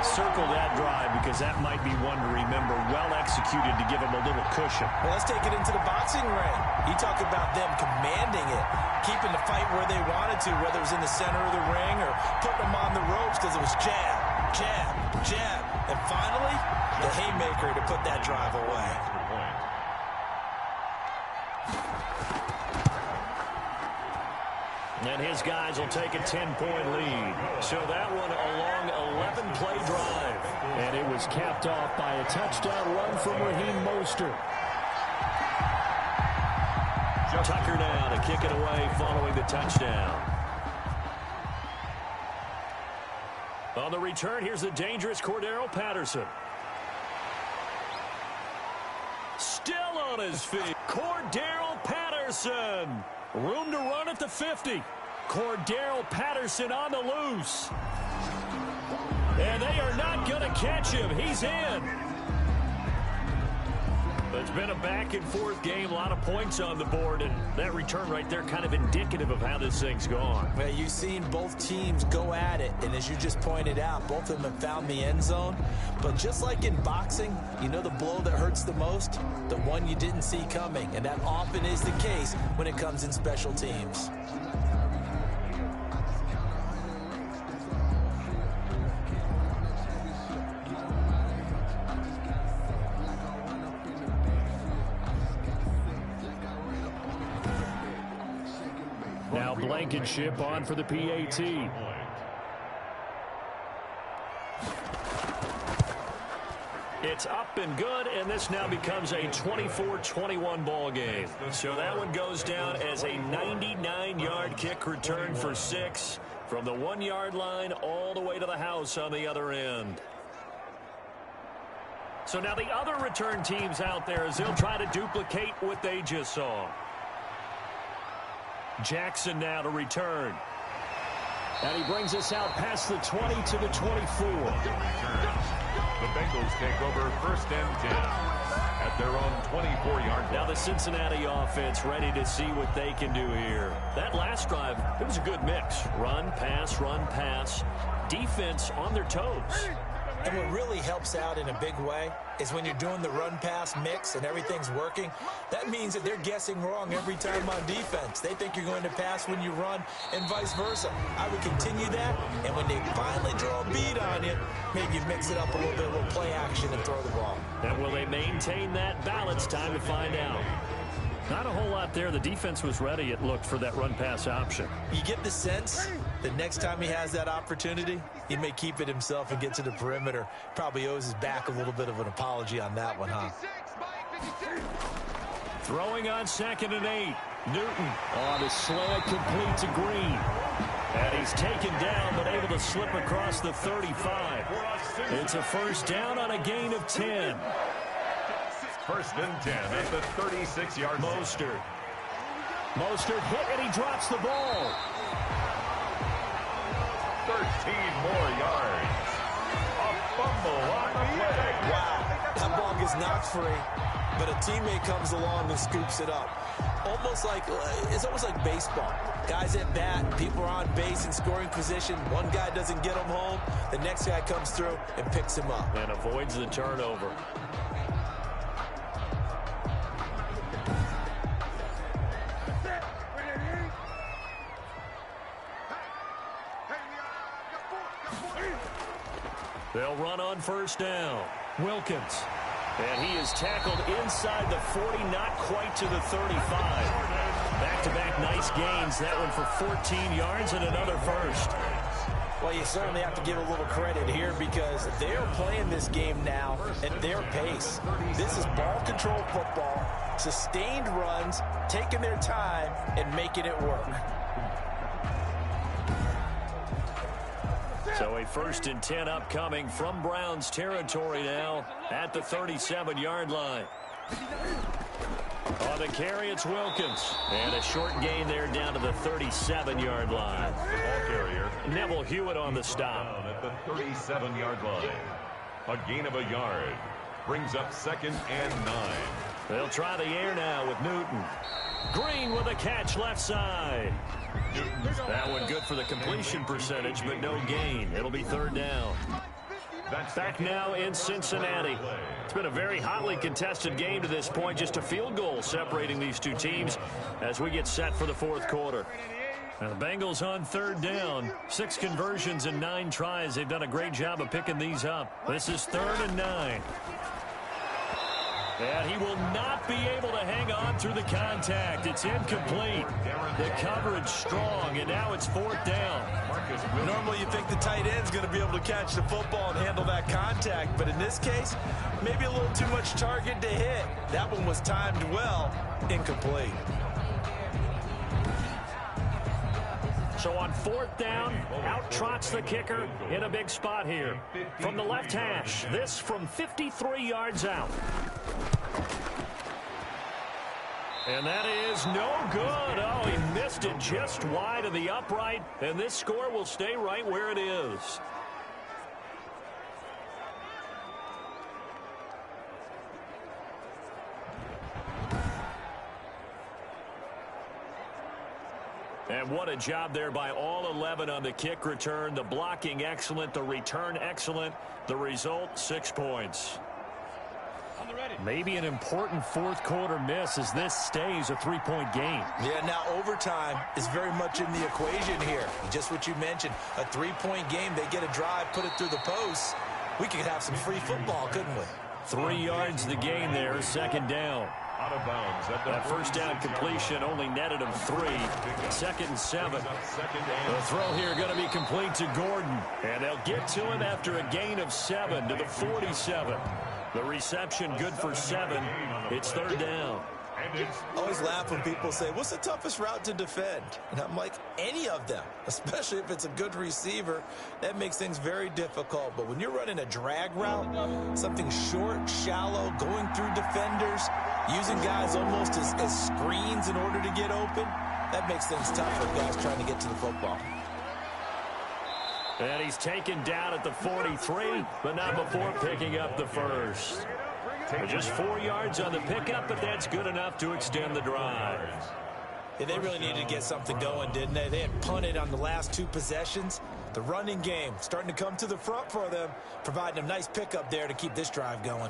Circle that drive because that might be one to remember. Well executed to give him a little cushion. Well, let's take it into the boxing ring. You talk about them commanding it, keeping the fight where they wanted to, whether it was in the center of the ring or putting them on the ropes because it was jab, jab, jab. And finally, the haymaker to put that drive away. And his guys will take a 10-point lead. So that one a long 11-play drive. And it was capped off by a touchdown run from Raheem Mostert. Tucker now to kick it away following the touchdown. On the return, here's the dangerous Cordero Patterson. Still on his feet. Cordero Patterson. Room to run at the 50. Cordero Patterson on the loose. And they are not going to catch him. He's in. It's been a back-and-forth game, a lot of points on the board, and that return right there kind of indicative of how this thing's gone. Well, you've seen both teams go at it, and as you just pointed out, both of them have found the end zone. But just like in boxing, you know the blow that hurts the most? The one you didn't see coming, and that often is the case when it comes in special teams. Now Blankenship on for the PAT. It's up and good, and this now becomes a 24-21 ball game. So that one goes down as a 99-yard kick return for 6 from the 1-yard line all the way to the house on the other end. So now the other return teams out there as they'll try to duplicate what they just saw. Jackson now to return. And he brings us out past the 20 to the 24. The Bengals take over 1st and 10 at their own 24-yard line. Now the Cincinnati offense ready to see what they can do here. That last drive, it was a good mix. Run, pass, defense on their toes. And what really helps out in a big way is when you're doing the run-pass mix and everything's working, that means that they're guessing wrong every time on defense. They think you're going to pass when you run and vice versa. I would continue that, and when they finally draw a bead on you, maybe you mix it up a little bit, a little play action and throw the ball. And will they maintain that balance? Time to find out. Not a whole lot there. The defense was ready, it looked, for that run-pass option. You get the sense that next time he has that opportunity, he may keep it himself and get to the perimeter. Probably owes his back a little bit of an apology on that one, huh? Throwing on 2nd and 8. Newton on the slant, complete to Green. And he's taken down, but able to slip across the 35. It's a 1st down on a gain of 10. 1st and 10 at the 36-yard line. Mostert hit, and he drops the ball. 13 more yards. A fumble on the play. Wow, that ball gets knocked free, but a teammate comes along and scoops it up. It's almost like baseball. Guys at bat, people are on base in scoring position. One guy doesn't get him home. The next guy comes through and picks him up. And avoids the turnover. They'll run on 1st down. Wilkins. And he is tackled inside the 40, not quite to the 35. Back-to-back nice gains. That one for 14 yards and another 1st. Well, you certainly have to give a little credit here because they're playing this game now at their pace. This is ball control football, sustained runs, taking their time, and making it work. So a 1st and 10 upcoming from Browns territory now at the 37-yard line. On the carry, it's Wilkins. And a short gain there down to the 37-yard line. The ball carrier. Neville Hewitt on the stop. Down at the 37-yard line. A gain of a yard. Brings up 2nd and 9. They'll try the air now with Newton. Green with a catch left side. That one good for the completion percentage, but no gain. It'll be 3rd down. Back now in Cincinnati. It's been a very hotly contested game to this point. Just a field goal separating these two teams as we get set for the 4th quarter. Now the Bengals on 3rd down. 6 conversions and 9 tries. They've done a great job of picking these up. This is 3rd and 9. And he will not be able to hang on through the contact. It's incomplete. The coverage strong, and now it's 4th down. Normally you think the tight end's going to be able to catch the football and handle that contact, but in this case, maybe a little too much target to hit. That one was timed well, incomplete. So on 4th down, out trots the kicker in a big spot here. From the left hash, this from 53 yards out. And that is no good. Oh, he missed it just wide of the upright, and this score will stay right where it is. And what a job there by all 11 on the kick return. The blocking excellent, the return excellent. The result, 6 points. Maybe an important 4th quarter miss as this stays a 3-point game. Yeah, now overtime is very much in the equation here. Just what you mentioned, a 3-point game. They get a drive, put it through the posts. We could have some free football, couldn't we? 3 yards the gain there, 2nd down. Out of bounds. That 1st down completion only netted him 3. 2nd and 7. The throw here going to be complete to Gordon. And they'll get to him after a gain of 7 to the 47. The reception good for 7. It's 3rd down. I always laugh when people say, what's the toughest route to defend? And I'm like, any of them, especially if it's a good receiver. That makes things very difficult. But when you're running a drag route, something short, shallow, going through defenders, using guys almost as screens in order to get open, that makes things tough for guys trying to get to the football. And he's taken down at the 43, but not before picking up the 1st. Just 4 yards on the pickup, but that's good enough to extend the drive. Yeah, they really needed to get something going, didn't they? They had punted on the last 2 possessions. The running game starting to come to the front for them, providing a nice pickup there to keep this drive going.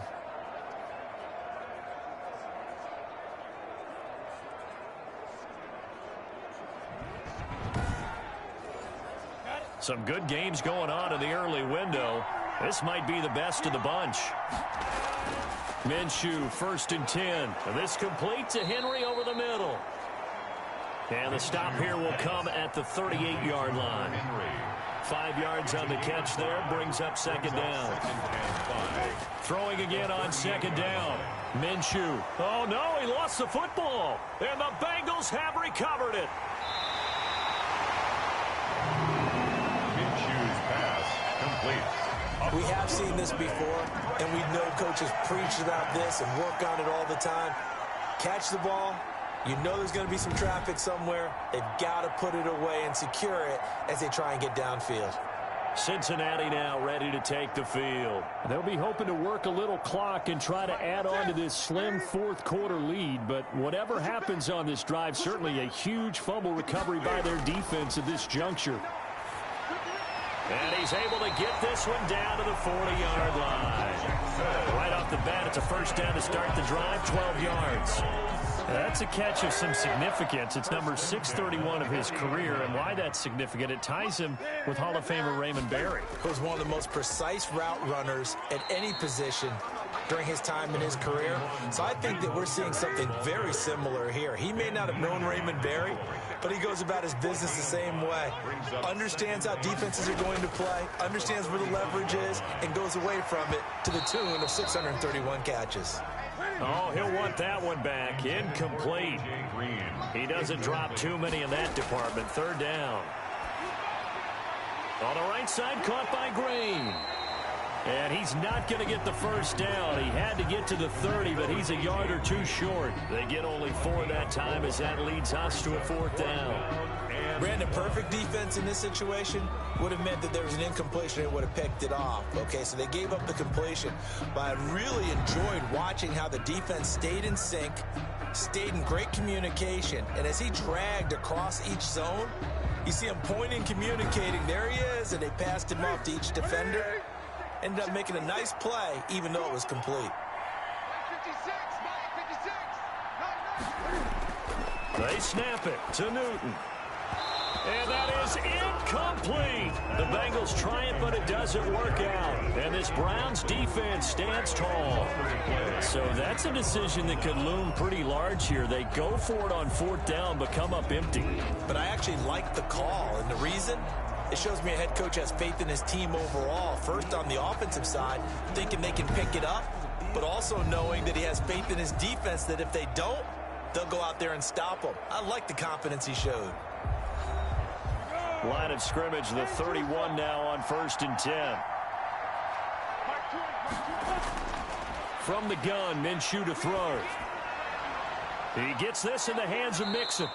Some good games going on in the early window. This might be the best of the bunch. Minshew, 1st and 10. This complete to Henry over the middle. And the stop here will come at the 38-yard line. 5 yards on the catch there, brings up 2nd down. Throwing again on 2nd down. Minshew. Oh, no, he lost the football. And the Bengals have recovered it. Minshew's pass complete. We have seen this before, and we know coaches preach about this and work on it all the time. Catch the ball. You know there's going to be some traffic somewhere. They've got to put it away and secure it as they try and get downfield. Cincinnati now ready to take the field. They'll be hoping to work a little clock and try to add on to this slim 4th quarter lead. But whatever happens on this drive, certainly a huge fumble recovery by their defense at this juncture. And he's able to get this one down to the 40-yard line. Right off the bat, it's a 1st down to start the drive, 12 yards. That's a catch of some significance. It's number 631 of his career, and why that's significant, it ties him with Hall of Famer Raymond Berry. He was one of the most precise route runners at any position during his time in his career. So I think that we're seeing something very similar here. He may not have known Raymond Berry, but he goes about his business the same way. Understands how defenses are going to play, understands where the leverage is, and goes away from it to the tune of 631 catches. Oh, he'll want that one back. Incomplete. He doesn't drop too many in that department. 3rd down. On the right side, caught by Green. And he's not going to get the first down. He had to get to the 30, but he's a yard or two short. They get only 4 that time as that leads us to a 4th down. Brandon, perfect defense in this situation would have meant that there was an incompletion and would have picked it off. Okay, so they gave up the completion. But I really enjoyed watching how the defense stayed in sync, stayed in great communication. And as he dragged across each zone, you see him pointing, communicating. There he is, and they passed him off to each defender. Ended up making a nice play, even though it was complete. They snap it to Newton. And that is incomplete. The Bengals try it, but it doesn't work out. And this Browns defense stands tall. So that's a decision that could loom pretty large here. They go for it on 4th down, but come up empty. But I actually like the call, and the reason? It shows me a head coach has faith in his team overall. First, on the offensive side, thinking they can pick it up, but also knowing that he has faith in his defense that if they don't, they'll go out there and stop them. I like the confidence he showed. Line of scrimmage, the 31 now on 1st and 10. From the gun, Minshew to throw. He gets this in the hands of Mixon.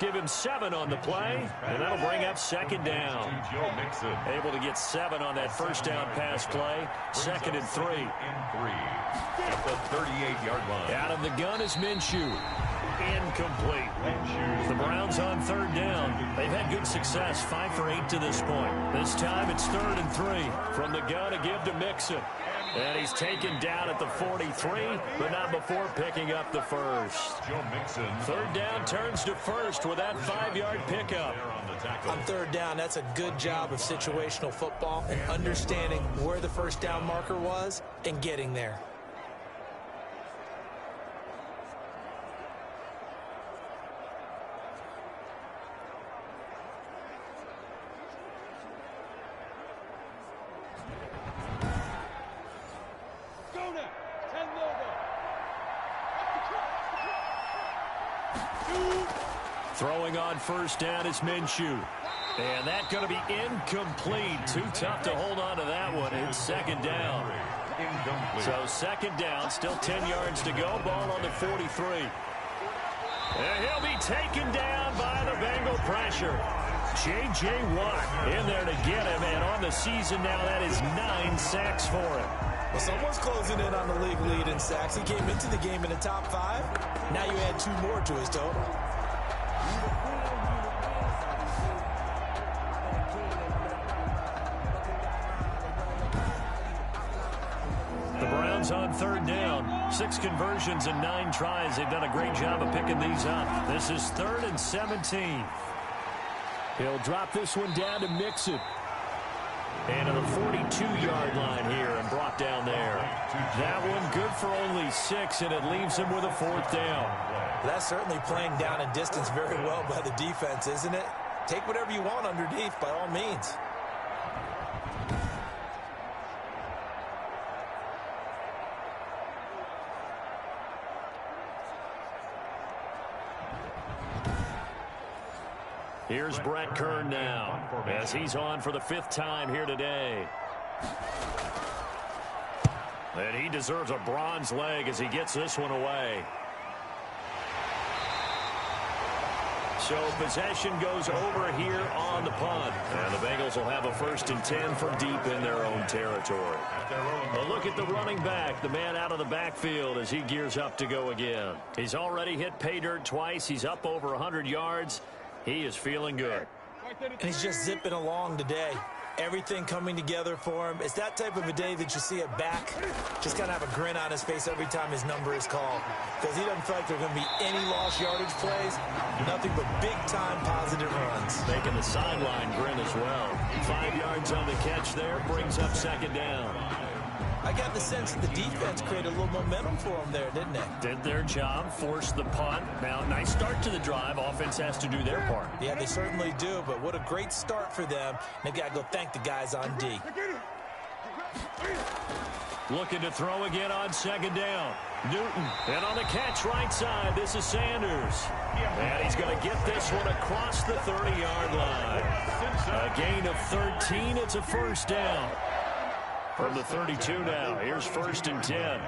Give him 7 on the play, and that'll bring up 2nd down. Able to get 7 on that first down pass play. 2nd and 3. At the 38-yard line. Out of the gun is Minshew. Incomplete. The Browns on 3rd down. They've had good success, 5 for 8 to this point. This time it's 3rd and 3. From the gun, a give to Mixon. And he's taken down at the 43, but not before picking up the first. Joe Mixon. 3rd down turns to 1st with that 5-yard pickup. On 3rd down, that's a good job of situational football and understanding where the first down marker was and getting there. Throwing on 1st down is Minshew. And that's going to be incomplete. Too tough to hold on to that one. It's 2nd down. So 2nd down, still 10 yards to go. Ball on the 43. And he'll be taken down by the Bengal pressure. J.J. Watt in there to get him. And on the season now, that is 9 sacks for him. Well, someone's closing in on the league lead in sacks. He came into the game in the top 5. Now you add 2 more to his total. The Browns on 3rd down. 6 conversions and 9 tries. They've done a great job of picking these up. This is 3rd and 17. He'll drop this one down to Mixon. And to the 42-yard line here and brought down there. That one good for only 6, and it leaves him with a 4th down. That's certainly playing down and distance very well by the defense, isn't it? Take whatever you want underneath, by all means. Here's Brett Kern now, as he's on for the 5th time here today. And he deserves a bronze leg as he gets this one away. So possession goes over here on the punt. And the Bengals will have a 1st and 10 from deep in their own territory. A look at the running back, the man out of the backfield as he gears up to go again. He's already hit pay dirt twice. He's up over 100 yards. He is feeling good. And he's just zipping along today. Everything coming together for him. It's that type of a day that you see a back just kind of have a grin on his face every time his number is called. Because he doesn't feel like there are going to be any lost yardage plays. Nothing but big-time positive runs. Making the sideline grin as well. 5 yards on the catch there. Brings up 2nd down. I got the sense that the defense created a little momentum for them there, didn't they? Did their job, forced the punt. Now, nice start to the drive. Offense has to do their part. Yeah, they certainly do, but what a great start for them. They've got to go thank the guys on D. Looking to throw again on 2nd down. Newton, and on the catch right side, this is Sanders. And he's going to get this one across the 30-yard line. A gain of 13, it's a 1st down. From the 32 now, here's 1st and 10.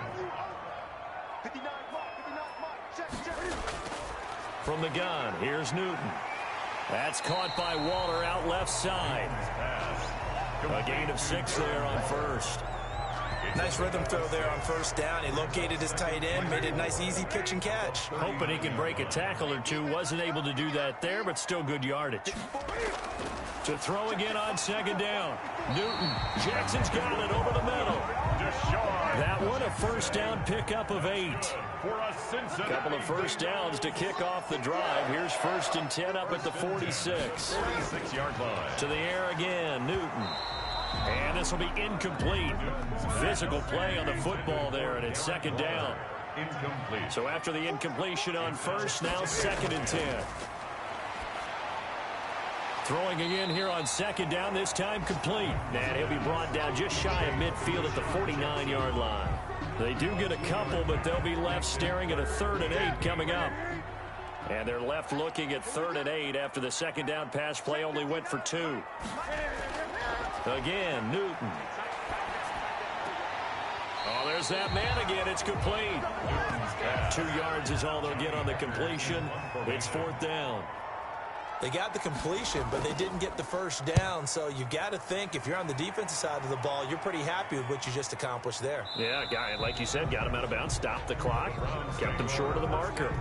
From the gun, here's Newton. That's caught by Waller out left side. A gain of 6 there on 1st. Nice rhythm throw there on 1st down. He located his tight end, made it a nice easy pitch and catch. Hoping he can break a tackle or two. Wasn't able to do that there, but still good yardage. To throw again on 2nd down. Newton. Jackson's got it over the middle. That one a 1st down pickup of 8. A couple of 1st downs to kick off the drive. Here's 1st and 10 up at the 46. 46-yard line. To the air again, Newton. And this will be incomplete. Physical play on the football there, and it's 2nd down. Incomplete. So after the incompletion on 1st, now 2nd and 10. Throwing again here on 2nd down, this time complete. And he'll be brought down just shy of midfield at the 49-yard line. They do get a couple, but they'll be left staring at a 3rd and 8 coming up. And they're left looking at 3rd and 8 after the 2nd down pass play only went for 2. Again, Newton. Oh, there's that man again. It's complete. 2 yards is all they'll get on the completion. It's 4th down. They got the completion, but they didn't get the 1st down. So you got to think if you're on the defensive side of the ball, you're pretty happy with what you just accomplished there. Yeah, guy, like you said, got him out of bounds, stopped the clock, kept him short of the marker.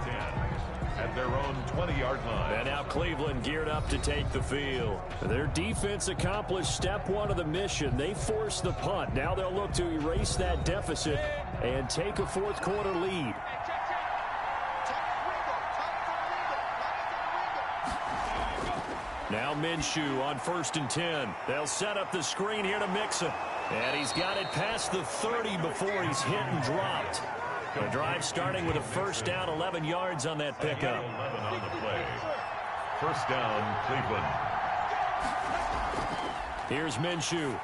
At their own 20-yard line. And now Cleveland geared up to take the field. Their defense accomplished step 1 of the mission. They forced the punt. Now they'll look to erase that deficit and take a 4th quarter lead. Now Minshew on 1st and 10. They'll set up the screen here to Mixon. And he's got it past the 30 before he's hit and dropped. The drive starting with a 1st down, 11 yards on that pickup. 11 on the play. 1st down, Cleveland. Here's Minshew.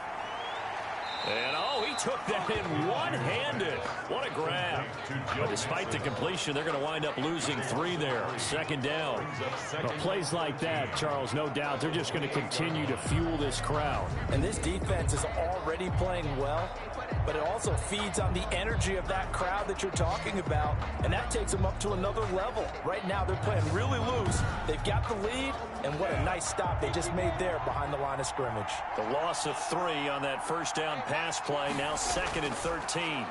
And, oh, he took that in one-handed. What a grab. But despite the completion, they're going to wind up losing 3 there. 2nd down. Well, plays like that, Charles, no doubt, they're just going to continue to fuel this crowd. And this defense is already playing well, but it also feeds on the energy of that crowd that you're talking about, and that takes them up to another level. Right now, they're playing really loose. They've got the lead, and what a nice stop they just made there behind the line of scrimmage. The loss of 3 on that 1st down pass play, now 2nd and 13.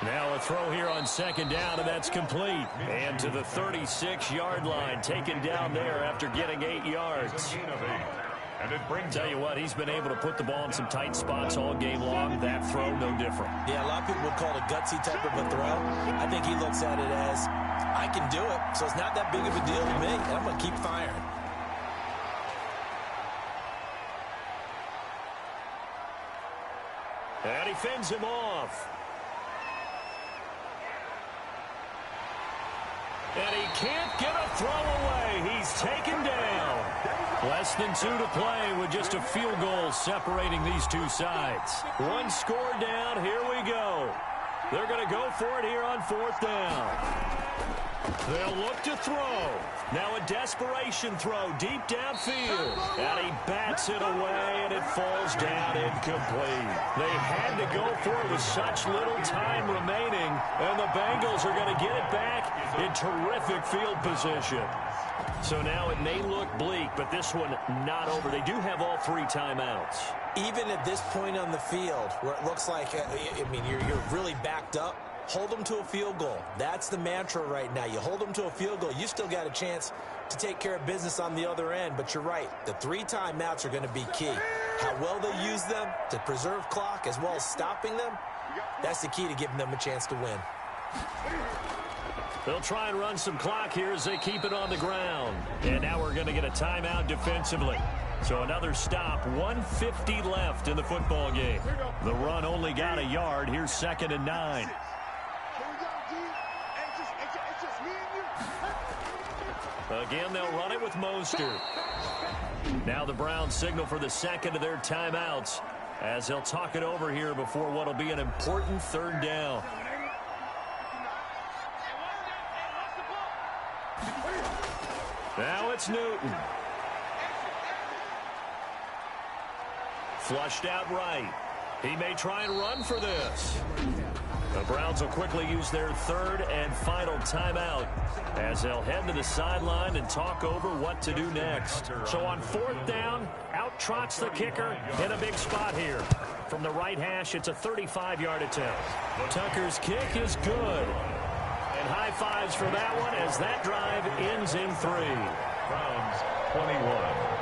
Now a throw here on 2nd down, and that's complete. And to the 36-yard line, taken down there after getting 8 yards. Tell you what, he's been able to put the ball in some tight spots all game long. That throw, no different. Yeah, a lot of people would call it a gutsy type of a throw. I think he looks at it as, I can do it, so it's not that big of a deal to me, and I'm going to keep firing. And he fends him off. And he can't get a throw away. He's taken down. Less than 2 to play with just a field goal separating these two sides. 1 score down. Here we go. They're going to go for it here on 4th down. They'll look to throw. Now a desperation throw deep downfield. And he bats it away, and it falls down incomplete. They had to go for it with such little time remaining, and the Bengals are going to get it back in terrific field position. So now it may look bleak, but this one not over. They do have all 3 timeouts. Even at this point on the field, where it looks like, you're really backed up, hold them to a field goal. That's the mantra right now. You hold them to a field goal, you still got a chance to take care of business on the other end. But you're right, the 3 timeouts are going to be key. How well they use them to preserve clock as well as stopping them, that's the key to giving them a chance to win. They'll try and run some clock here as they keep it on the ground. And now we're going to get a timeout defensively. So another stop, 1:50 left in the football game. The run only got a yard. Here's 2nd and 9. Again, they'll run it with Mostert. Now the Browns signal for the 2nd of their timeouts as they'll talk it over here before what will be an important 3rd down. Now it's Newton. Flushed out right. He may try and run for this. The Browns will quickly use their third and final timeout as they'll head to the sideline and talk over what to do next. So on fourth down, out trots the kicker in a big spot here. From the right hash, it's a 35-yard attempt. Tucker's kick is good. And high fives for that one as that drive ends in 3. Browns 21.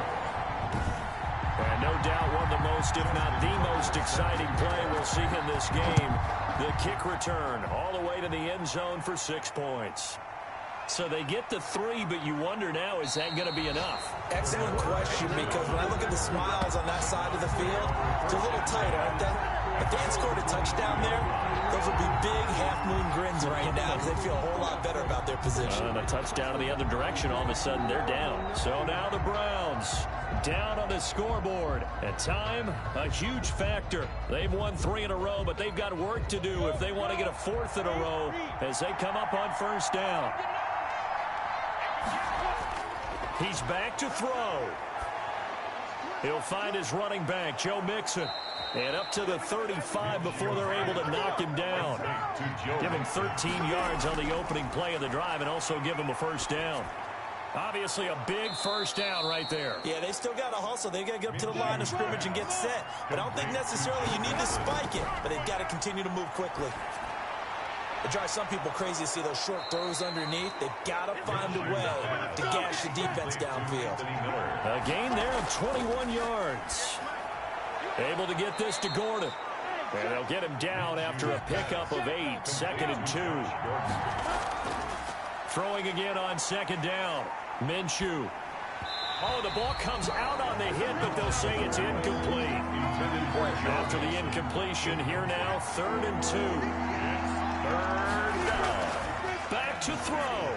And no doubt one of the most, if not the most exciting play we'll see in this game. The kick return all the way to the end zone for 6 points. So they get the 3, but you wonder now, is that going to be enough? Excellent question, because when I look at the smiles on that side of the field, it's a little tight, aren't they? If they had scored a touchdown there, those would be big half-moon grins right now because they feel a whole lot better about their position. And a touchdown in the other direction, all of a sudden they're down. So now the Browns down on the scoreboard. At time, a huge factor. They've won 3 in a row, but they've got work to do if they want to get a 4th in a row as they come up on first down. He's back to throw. He'll find his running back, Joe Mixon. And up to the 35 before they're able to knock him down. Give him 13 yards on the opening play of the drive and also give him a first down. Obviously a big first down right there. Yeah, they still got to hustle. They've got to get up to the line of scrimmage and get set. But I don't think necessarily you need to spike it. But they've got to continue to move quickly. It drives some people crazy to see those short throws underneath. They've got to find a way to gash the defense downfield. A gain there of 21 yards. Able to get this to Gordon. And they'll get him down after a pickup of 8. 2nd and 2. Throwing again on 2nd down. Minshew. Oh, the ball comes out on the hit, but they'll say it's incomplete. After the incompletion, here now, 3rd and 2. 3rd down. Back to throw.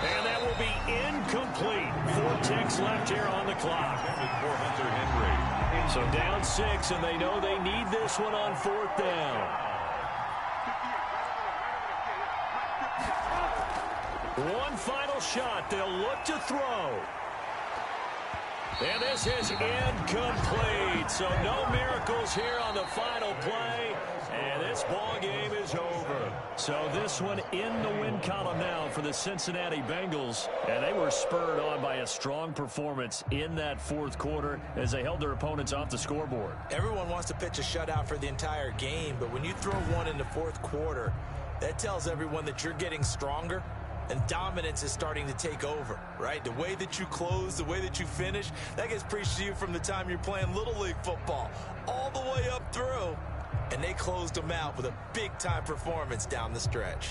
And that will be incomplete. 4 ticks left here on the clock. So down 6, and they know they need this one on 4th down. One final shot. They'll look to throw. And this is incomplete. So no miracles here on the final play. And this ball game is over. So this one in the win column now for the Cincinnati Bengals. And they were spurred on by a strong performance in that 4th quarter as they held their opponents off the scoreboard. Everyone wants to pitch a shutout for the entire game, but when you throw one in the 4th quarter, that tells everyone that you're getting stronger. And dominance is starting to take over, right? The way that you close, the way that you finish, that gets preached to you from the time you're playing Little League football all the way up through. And they closed them out with a big-time performance down the stretch.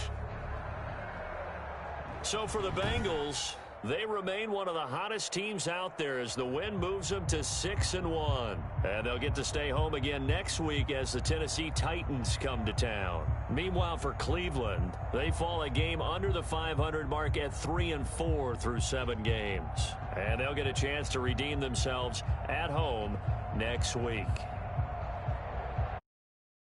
So for the Bengals, they remain one of the hottest teams out there as the win moves them to 6-1. And they'll get to stay home again next week as the Tennessee Titans come to town. Meanwhile, for Cleveland, they fall a game under the 500 mark at 3-4 through 7 games. And they'll get a chance to redeem themselves at home next week.